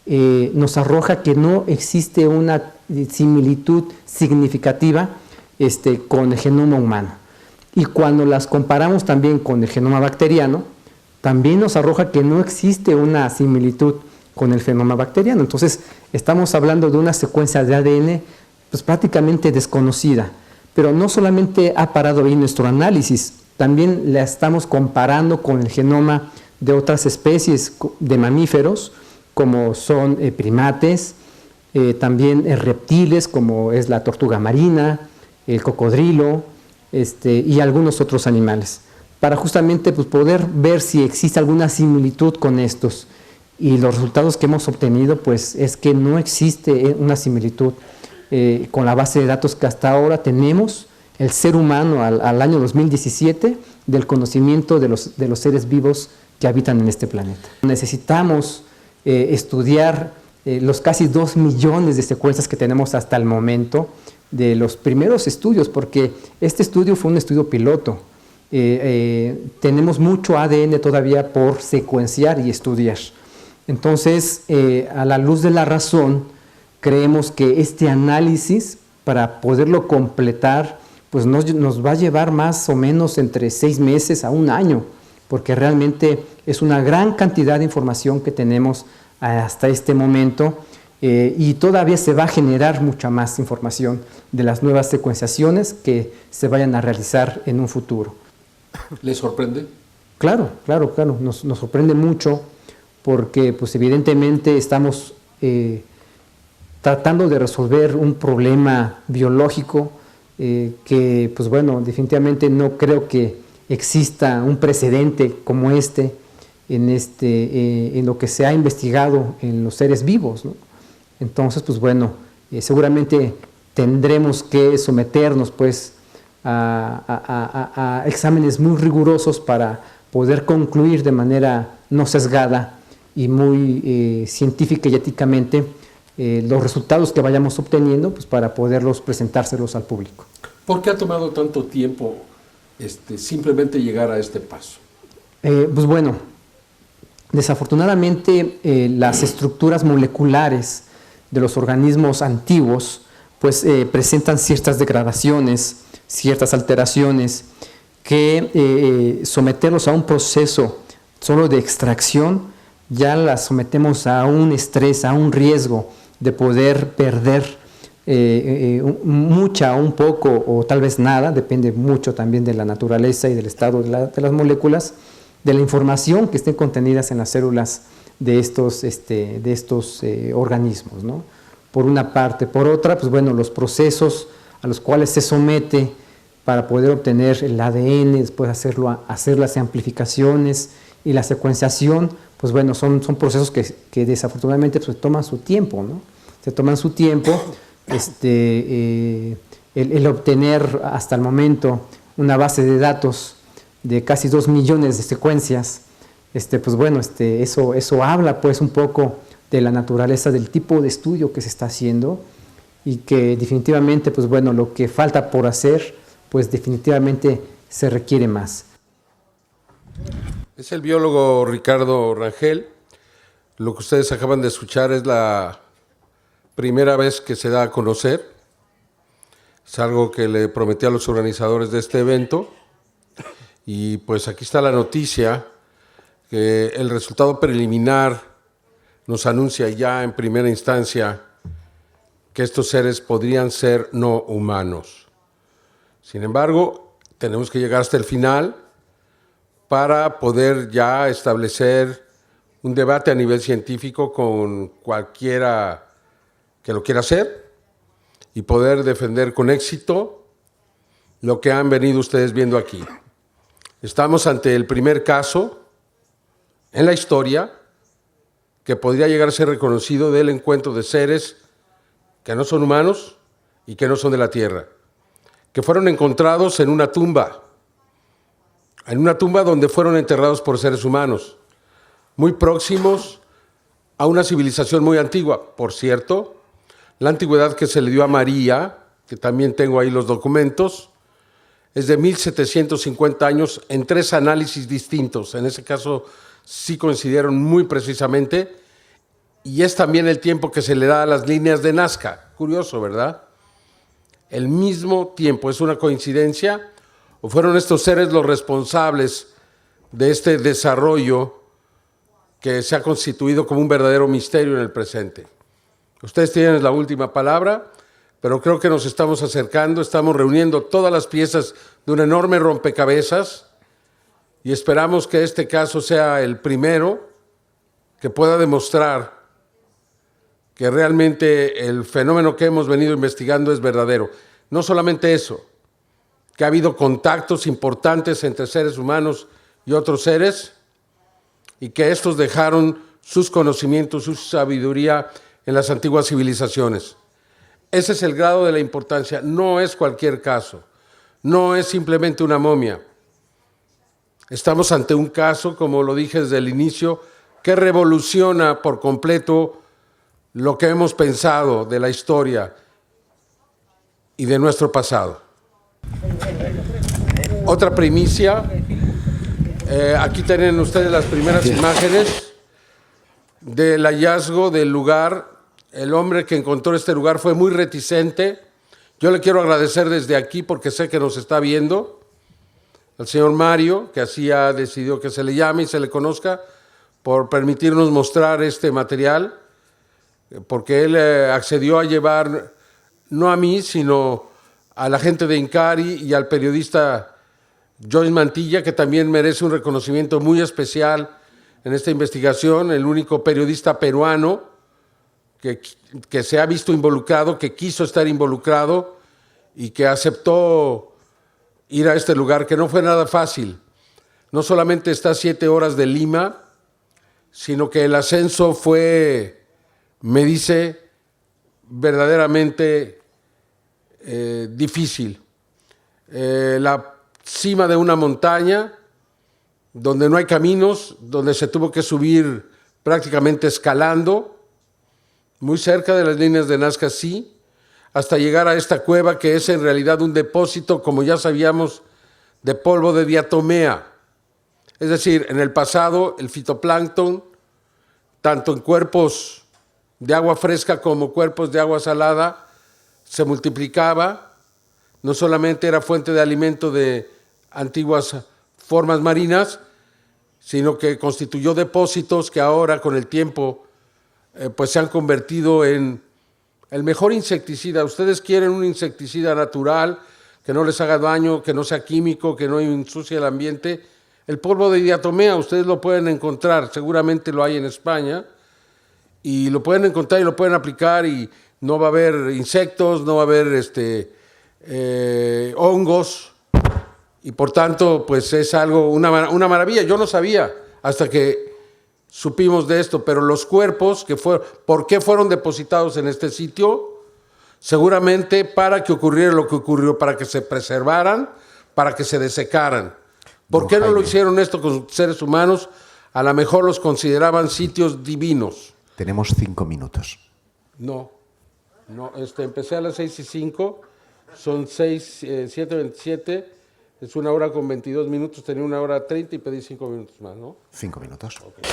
nos arroja que no existe una similitud significativa con el genoma humano. Y cuando las comparamos también con el genoma bacteriano, también nos arroja que no existe una similitud con el genoma bacteriano. Entonces, estamos hablando de una secuencia de ADN pues prácticamente desconocida. Pero no solamente ha parado ahí nuestro análisis, también la estamos comparando con el genoma de otras especies de mamíferos, como son primates, también reptiles, como es la tortuga marina, el cocodrilo, y algunos otros animales, para justamente pues, poder ver si existe alguna similitud con estos. y los resultados que hemos obtenido pues es que no existe una similitud con la base de datos que hasta ahora tenemos el ser humano al año 2017 del conocimiento de los seres vivos que habitan en este planeta. Necesitamos estudiar los casi 2 millones de secuencias que tenemos hasta el momento de los primeros estudios, porque este estudio fue un estudio piloto. Tenemos mucho ADN todavía por secuenciar y estudiar. Entonces, a la luz de la razón, creemos que este análisis, para poderlo completar, pues nos va a llevar más o menos entre 6 meses a 1 año, porque realmente es una gran cantidad de información que tenemos hasta este momento, y todavía se va a generar mucha más información de las nuevas secuenciaciones que se vayan a realizar en un futuro. ¿Le sorprende? Claro, nos sorprende mucho, porque pues evidentemente estamos tratando de resolver un problema biológico que pues bueno, definitivamente no creo que exista un precedente como este en lo que se ha investigado en los seres vivos, ¿no? Entonces pues bueno, seguramente tendremos que someternos pues a exámenes muy rigurosos para poder concluir de manera no sesgada y muy científica y éticamente los resultados que vayamos obteniendo, pues para poderlos presentárselos al público. ¿Por qué ha tomado tanto tiempo simplemente llegar a este paso? Pues bueno, desafortunadamente las estructuras moleculares de los organismos antiguos pues presentan ciertas degradaciones, ciertas alteraciones que someterlos a un proceso solo de extracción ya las sometemos a un estrés, a un riesgo de poder perder mucha, un poco o tal vez nada, depende mucho también de la naturaleza y del estado de las moléculas, de la información que estén contenidas en las células de estos organismos, ¿no? Por una parte. Por otra, pues bueno, los procesos a los cuales se somete para poder obtener el ADN, después hacer las amplificaciones y la secuenciación, pues bueno, son procesos que desafortunadamente pues, toman su tiempo, ¿no? Se toman su tiempo, el obtener hasta el momento una base de datos de casi 2 millones de secuencias, pues bueno, eso habla pues un poco de la naturaleza del tipo de estudio que se está haciendo y que definitivamente, pues bueno, lo que falta por hacer, pues definitivamente se requiere más. Es el biólogo Ricardo Rangel. Lo que ustedes acaban de escuchar es la primera vez que se da a conocer. Es algo que le prometí a los organizadores de este evento. Y pues aquí está la noticia, que el resultado preliminar nos anuncia ya en primera instancia que estos seres podrían ser no humanos. Sin embargo, tenemos que llegar hasta el final para poder ya establecer un debate a nivel científico con cualquiera que lo quiera hacer y poder defender con éxito lo que han venido ustedes viendo aquí. Estamos ante el primer caso en la historia que podría llegar a ser reconocido del encuentro de seres que no son humanos y que no son de la Tierra, que fueron encontrados en una tumba donde fueron enterrados por seres humanos, muy próximos a una civilización muy antigua. Por cierto, la antigüedad que se le dio a María, que también tengo ahí los documentos, es de 1750 años en 3 análisis distintos. En ese caso sí coincidieron muy precisamente, y es también el tiempo que se le da a las líneas de Nazca. Curioso, ¿verdad? El mismo tiempo. ¿Es una coincidencia? ¿O fueron estos seres los responsables de este desarrollo que se ha constituido como un verdadero misterio en el presente? Ustedes tienen la última palabra, pero creo que nos estamos acercando, estamos reuniendo todas las piezas de un enorme rompecabezas y esperamos que este caso sea el primero que pueda demostrar que realmente el fenómeno que hemos venido investigando es verdadero. No solamente eso, que ha habido contactos importantes entre seres humanos y otros seres y que estos dejaron sus conocimientos, su sabiduría en las antiguas civilizaciones. Ese es el grado de la importancia. No es cualquier caso, no es simplemente una momia. Estamos ante un caso, como lo dije desde el inicio, que revoluciona por completo lo que hemos pensado de la historia y de nuestro pasado. Otra primicia, aquí tienen ustedes las primeras imágenes del hallazgo del lugar. El hombre que encontró este lugar fue muy reticente. Yo le quiero agradecer desde aquí porque sé que nos está viendo. Al señor Mario, que así ha decidido que se le llame y se le conozca, por permitirnos mostrar este material, porque él accedió a llevar, no a mí, sino a la gente de INCARI y al periodista Joyce Mantilla, que también merece un reconocimiento muy especial en esta investigación, el único periodista peruano que se ha visto involucrado, que quiso estar involucrado y que aceptó ir a este lugar, que no fue nada fácil. No solamente está a 7 horas de Lima, sino que el ascenso fue, me dice, verdaderamente difícil. La cima de una montaña, donde no hay caminos, donde se tuvo que subir prácticamente escalando, muy cerca de las líneas de Nazca, sí, hasta llegar a esta cueva que es en realidad un depósito, como ya sabíamos, de polvo de diatomea. Es decir, en el pasado el fitoplancton, tanto en cuerpos de agua fresca como cuerpos de agua salada, se multiplicaba, no solamente era fuente de alimento de antiguas formas marinas, sino que constituyó depósitos que ahora con el tiempo pues se han convertido en el mejor insecticida. Ustedes quieren un insecticida natural, que no les haga daño, que no sea químico, que no ensucie el ambiente. El polvo de diatomea, ustedes lo pueden encontrar, seguramente lo hay en España, y lo pueden encontrar y lo pueden aplicar y no va a haber insectos, no va a haber hongos, y por tanto, pues es algo, una maravilla. Yo no sabía hasta que supimos de esto, pero los cuerpos, ¿por qué fueron depositados en este sitio? Seguramente para que ocurriera lo que ocurrió, para que se preservaran, para que se desecaran. ¿Por qué no lo hicieron esto con seres humanos? A lo mejor los consideraban sitios divinos. Tenemos 5 minutos. No, empecé a las 6:05, son 7:27, es 1 hora con 22 minutos, tenía 1 hora 30 y pedí 5 minutos más, ¿no? 5 minutos. Okay.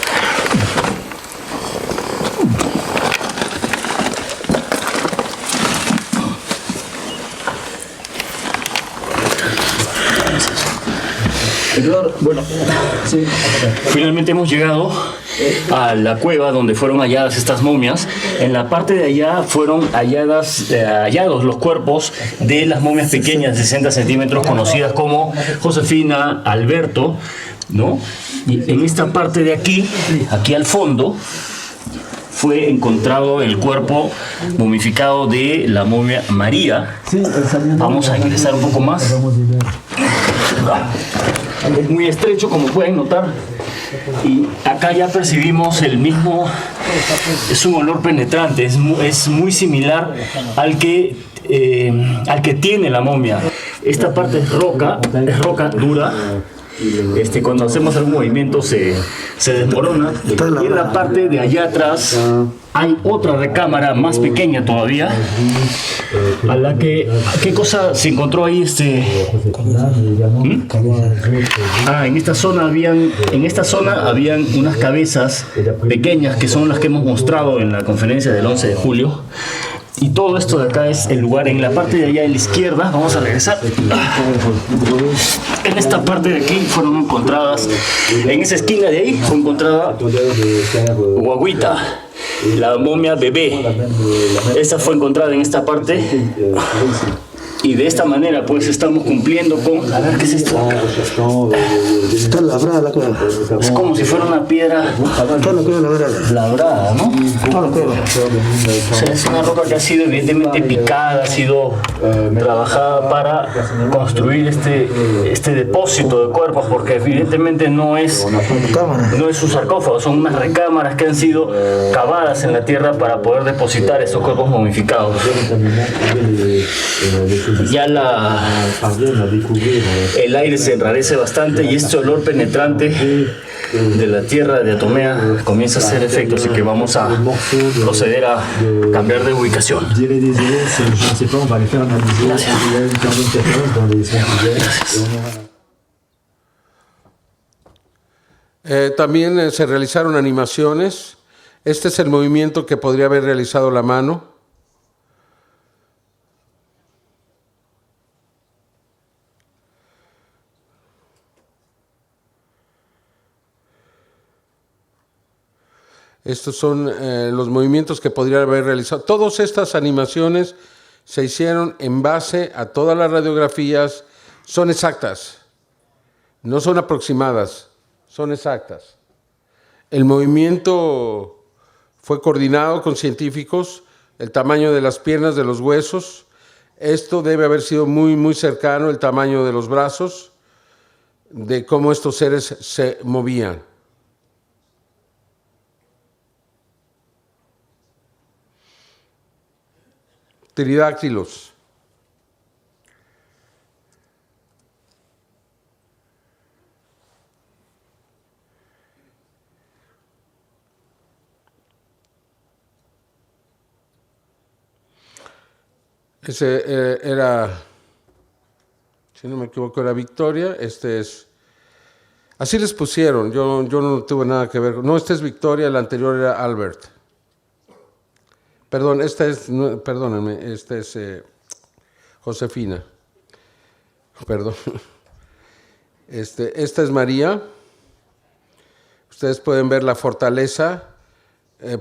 Bueno, sí. Finalmente hemos llegado a la cueva donde fueron halladas estas momias. En la parte de allá fueron hallados los cuerpos de las momias pequeñas de 60 centímetros conocidas como Josefina, Alberto, ¿no? Y en esta parte de aquí al fondo, fue encontrado el cuerpo momificado de la momia María. Vamos a ingresar un poco más. Es muy estrecho, como pueden notar, y acá ya percibimos el mismo, es un olor penetrante, es muy similar al que tiene la momia. Esta parte es roca dura. Cuando hacemos algún movimiento se desmorona, y en la parte de allá atrás hay otra recámara más pequeña todavía, a la que, ¿qué cosa se encontró ahí? En esta zona habían unas cabezas pequeñas que son las que hemos mostrado en la conferencia del 11 de julio. Y todo esto de acá es el lugar. En la parte de allá a la izquierda, vamos a regresar. En esta parte de aquí fueron encontradas, en esa esquina de ahí fue encontrada Guaguita, la momia bebé. Esta fue encontrada en esta parte. Y de esta manera pues estamos cumpliendo con... A ver, ¿qué es esto? Está labrada la cosa. Es como si fuera una piedra labrada, ¿no? O sea, es una roca que ha sido evidentemente picada, ha sido trabajada para construir este depósito de cuerpos, porque evidentemente no es un sarcófago, son unas recámaras que han sido cavadas en la tierra para poder depositar estos cuerpos momificados. Ya el aire se enrarece bastante y este olor penetrante de la tierra de Atomea comienza a hacer efecto, así que vamos a proceder a cambiar de ubicación. También se realizaron animaciones. Este es el movimiento que podría haber realizado la mano. Estos son los movimientos que podría haber realizado. Todas estas animaciones se hicieron en base a todas las radiografías. Son exactas, no son aproximadas, son exactas. El movimiento fue coordinado con científicos, el tamaño de las piernas, de los huesos. Esto debe haber sido muy, muy cercano, el tamaño de los brazos, de cómo estos seres se movían. Pteridáctilos. Ese era, si no me equivoco, era Victoria. Este es, así les pusieron, yo no tuve nada que ver. No, este es Victoria, el anterior era Albert. Perdón, esta es, perdónenme, esta es Josefina. Perdón. Esta es María. Ustedes pueden ver la fortaleza,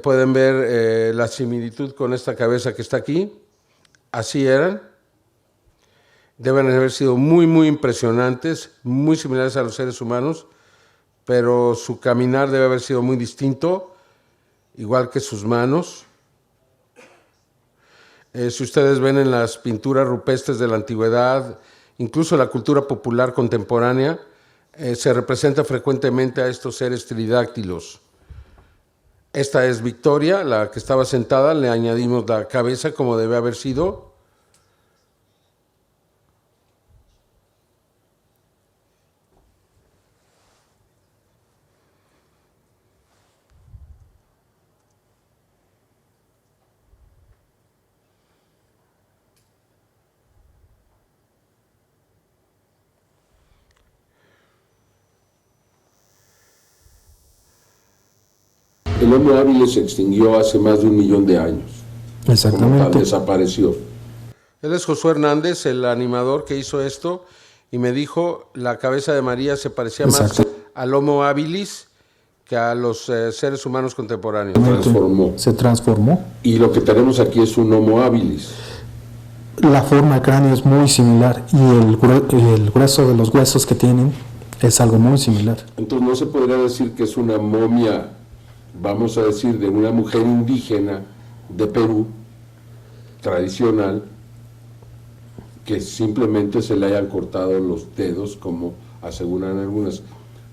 pueden ver la similitud con esta cabeza que está aquí. Así eran. Deben haber sido muy, muy impresionantes, muy similares a los seres humanos, pero su caminar debe haber sido muy distinto, igual que sus manos. Si ustedes ven en las pinturas rupestres de la antigüedad, incluso la cultura popular contemporánea, se representa frecuentemente a estos seres tridáctilos. Esta es Victoria, la que estaba sentada, le añadimos la cabeza como debe haber sido. El Homo habilis se extinguió hace más de 1 millón de años. Exactamente. Como tal, desapareció. Él es Josué Hernández, el animador que hizo esto, y me dijo la cabeza de María se parecía más al Homo habilis que a los seres humanos contemporáneos. Se transformó. Y lo que tenemos aquí es un Homo habilis. La forma del cráneo es muy similar y el grueso de los huesos que tienen es algo muy similar. Entonces no se podría decir que es una momia, vamos a decir, de una mujer indígena de Perú, tradicional, que simplemente se le hayan cortado los dedos, como aseguran algunas.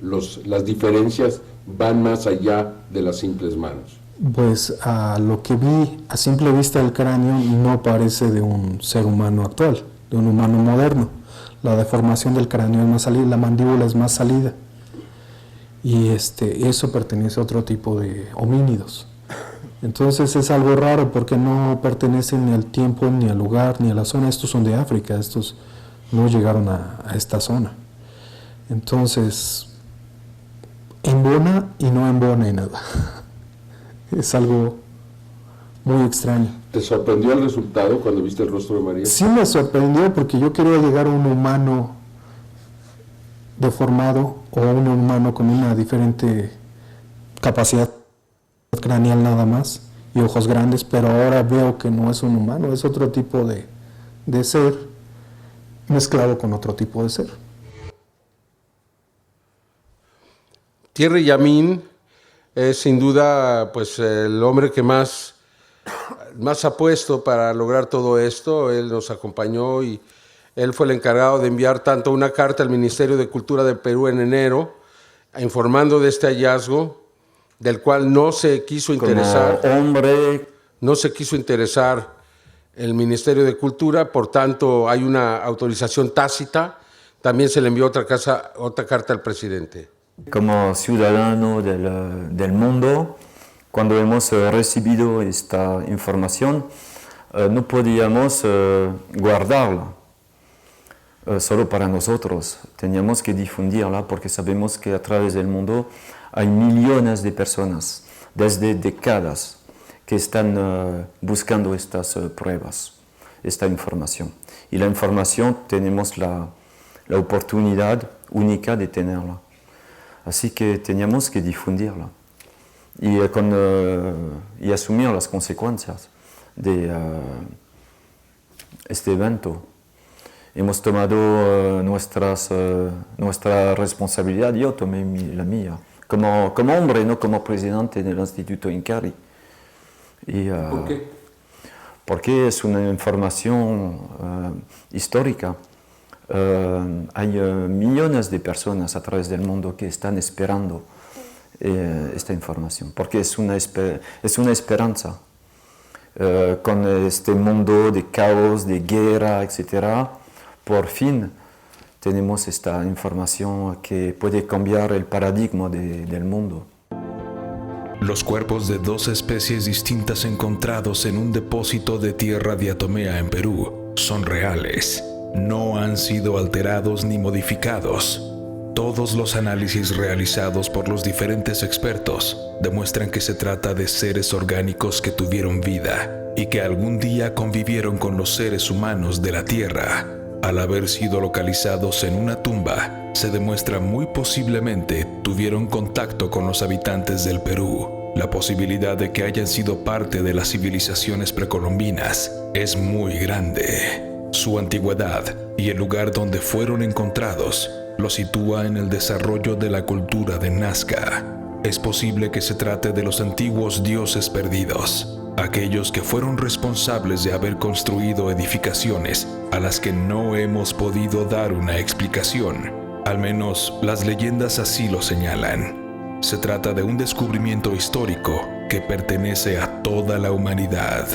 Las diferencias van más allá de las simples manos. Pues a lo que vi a simple vista del cráneo no parece de un ser humano actual, de un humano moderno. La deformación del cráneo es más salida, la mandíbula es más salida. Y eso pertenece a otro tipo de homínidos. Entonces es algo raro porque no pertenecen ni al tiempo, ni al lugar, ni a la zona. Estos son de África, estos no llegaron a esta zona. Entonces, embona y no embona en nada. Es algo muy extraño. ¿Te sorprendió el resultado cuando viste el rostro de María? Sí me sorprendió porque yo quería llegar a un humano deformado o a un humano con una diferente capacidad craneal nada más y ojos grandes, pero ahora veo que no es un humano, es otro tipo de ser mezclado con otro tipo de ser. Thierry Yamin es sin duda pues, el hombre que más ha puesto para lograr todo esto. Él nos acompañó y él fue el encargado de enviar tanto una carta al Ministerio de Cultura de Perú en enero, informando de este hallazgo, del cual no se quiso interesar. No se quiso interesar el Ministerio de Cultura, por tanto hay una autorización tácita. También se le envió otra carta al presidente. Como ciudadano del mundo, cuando hemos recibido esta información, no podíamos guardarla solo para nosotros. Teníamos que difundirla porque sabemos que a través del mundo hay millones de personas, desde décadas, que están buscando estas pruebas, esta información. Y la información tenemos la oportunidad única de tenerla. Así que teníamos que difundirla y asumir las consecuencias de este evento. Hemos tomado nuestra responsabilidad, yo tomé la mía, como hombre, no como presidente del Instituto Incarri. ¿Por qué? Porque es una información histórica. Hay millones de personas a través del mundo que están esperando esta información, porque es una esperanza. Con este mundo de caos, de guerra, etc., por fin tenemos esta información que puede cambiar el paradigma del mundo. Los cuerpos de 2 especies distintas encontrados en un depósito de tierra diatomea en Perú son reales. No han sido alterados ni modificados. Todos los análisis realizados por los diferentes expertos demuestran que se trata de seres orgánicos que tuvieron vida y que algún día convivieron con los seres humanos de la Tierra. Al haber sido localizados en una tumba, se demuestra muy posiblemente tuvieron contacto con los habitantes del Perú. La posibilidad de que hayan sido parte de las civilizaciones precolombinas es muy grande. Su antigüedad y el lugar donde fueron encontrados lo sitúa en el desarrollo de la cultura de Nazca. Es posible que se trate de los antiguos dioses perdidos, aquellos que fueron responsables de haber construido edificaciones a las que no hemos podido dar una explicación. Al menos las leyendas así lo señalan. Se trata de un descubrimiento histórico que pertenece a toda la humanidad.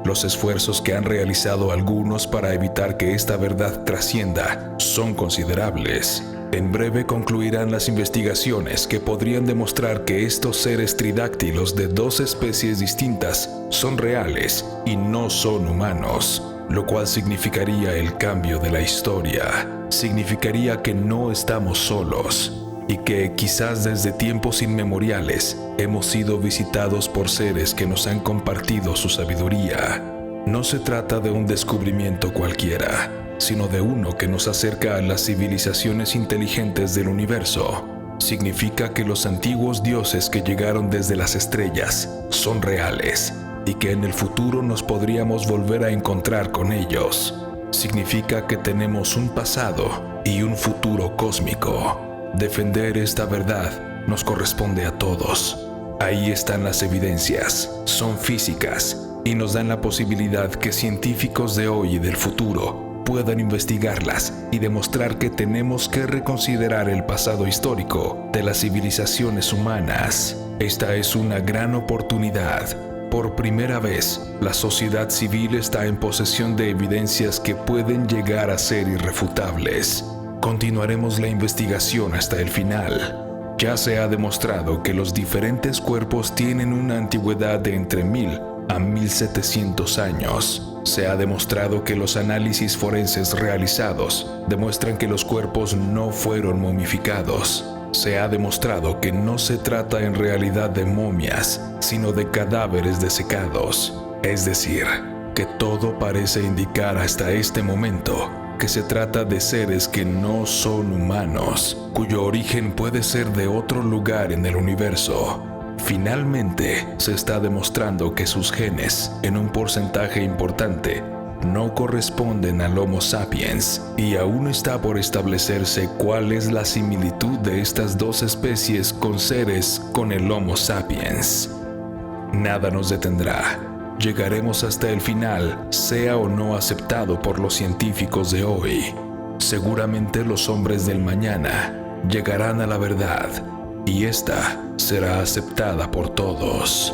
Los esfuerzos que han realizado algunos para evitar que esta verdad trascienda son considerables. En breve concluirán las investigaciones que podrían demostrar que estos seres tridáctilos de 2 especies distintas son reales y no son humanos, lo cual significaría el cambio de la historia. Significaría que no estamos solos y que quizás desde tiempos inmemoriales hemos sido visitados por seres que nos han compartido su sabiduría. No se trata de un descubrimiento cualquiera, sino de uno que nos acerca a las civilizaciones inteligentes del universo. Significa que los antiguos dioses que llegaron desde las estrellas son reales y que en el futuro nos podríamos volver a encontrar con ellos. Significa que tenemos un pasado y un futuro cósmico. Defender esta verdad nos corresponde a todos. Ahí están las evidencias, son físicas y nos dan la posibilidad que científicos de hoy y del futuro puedan investigarlas y demostrar que tenemos que reconsiderar el pasado histórico de las civilizaciones humanas. Esta es una gran oportunidad. Por primera vez, la sociedad civil está en posesión de evidencias que pueden llegar a ser irrefutables. Continuaremos la investigación hasta el final. Ya se ha demostrado que los diferentes cuerpos tienen una antigüedad de entre 1000 a 1700 años. Se ha demostrado que los análisis forenses realizados demuestran que los cuerpos no fueron momificados. Se ha demostrado que no se trata en realidad de momias, sino de cadáveres desecados. Es decir, que todo parece indicar hasta este momento que se trata de seres que no son humanos, cuyo origen puede ser de otro lugar en el universo. Finalmente, se está demostrando que sus genes, en un porcentaje importante, no corresponden al Homo sapiens y aún está por establecerse cuál es la similitud de estas dos especies con seres con el Homo sapiens. Nada nos detendrá. Llegaremos hasta el final, sea o no aceptado por los científicos de hoy. Seguramente los hombres del mañana llegarán a la verdad y esta será aceptada por todos.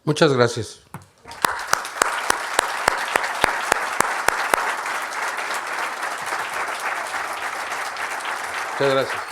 Muchas gracias. Muchas gracias.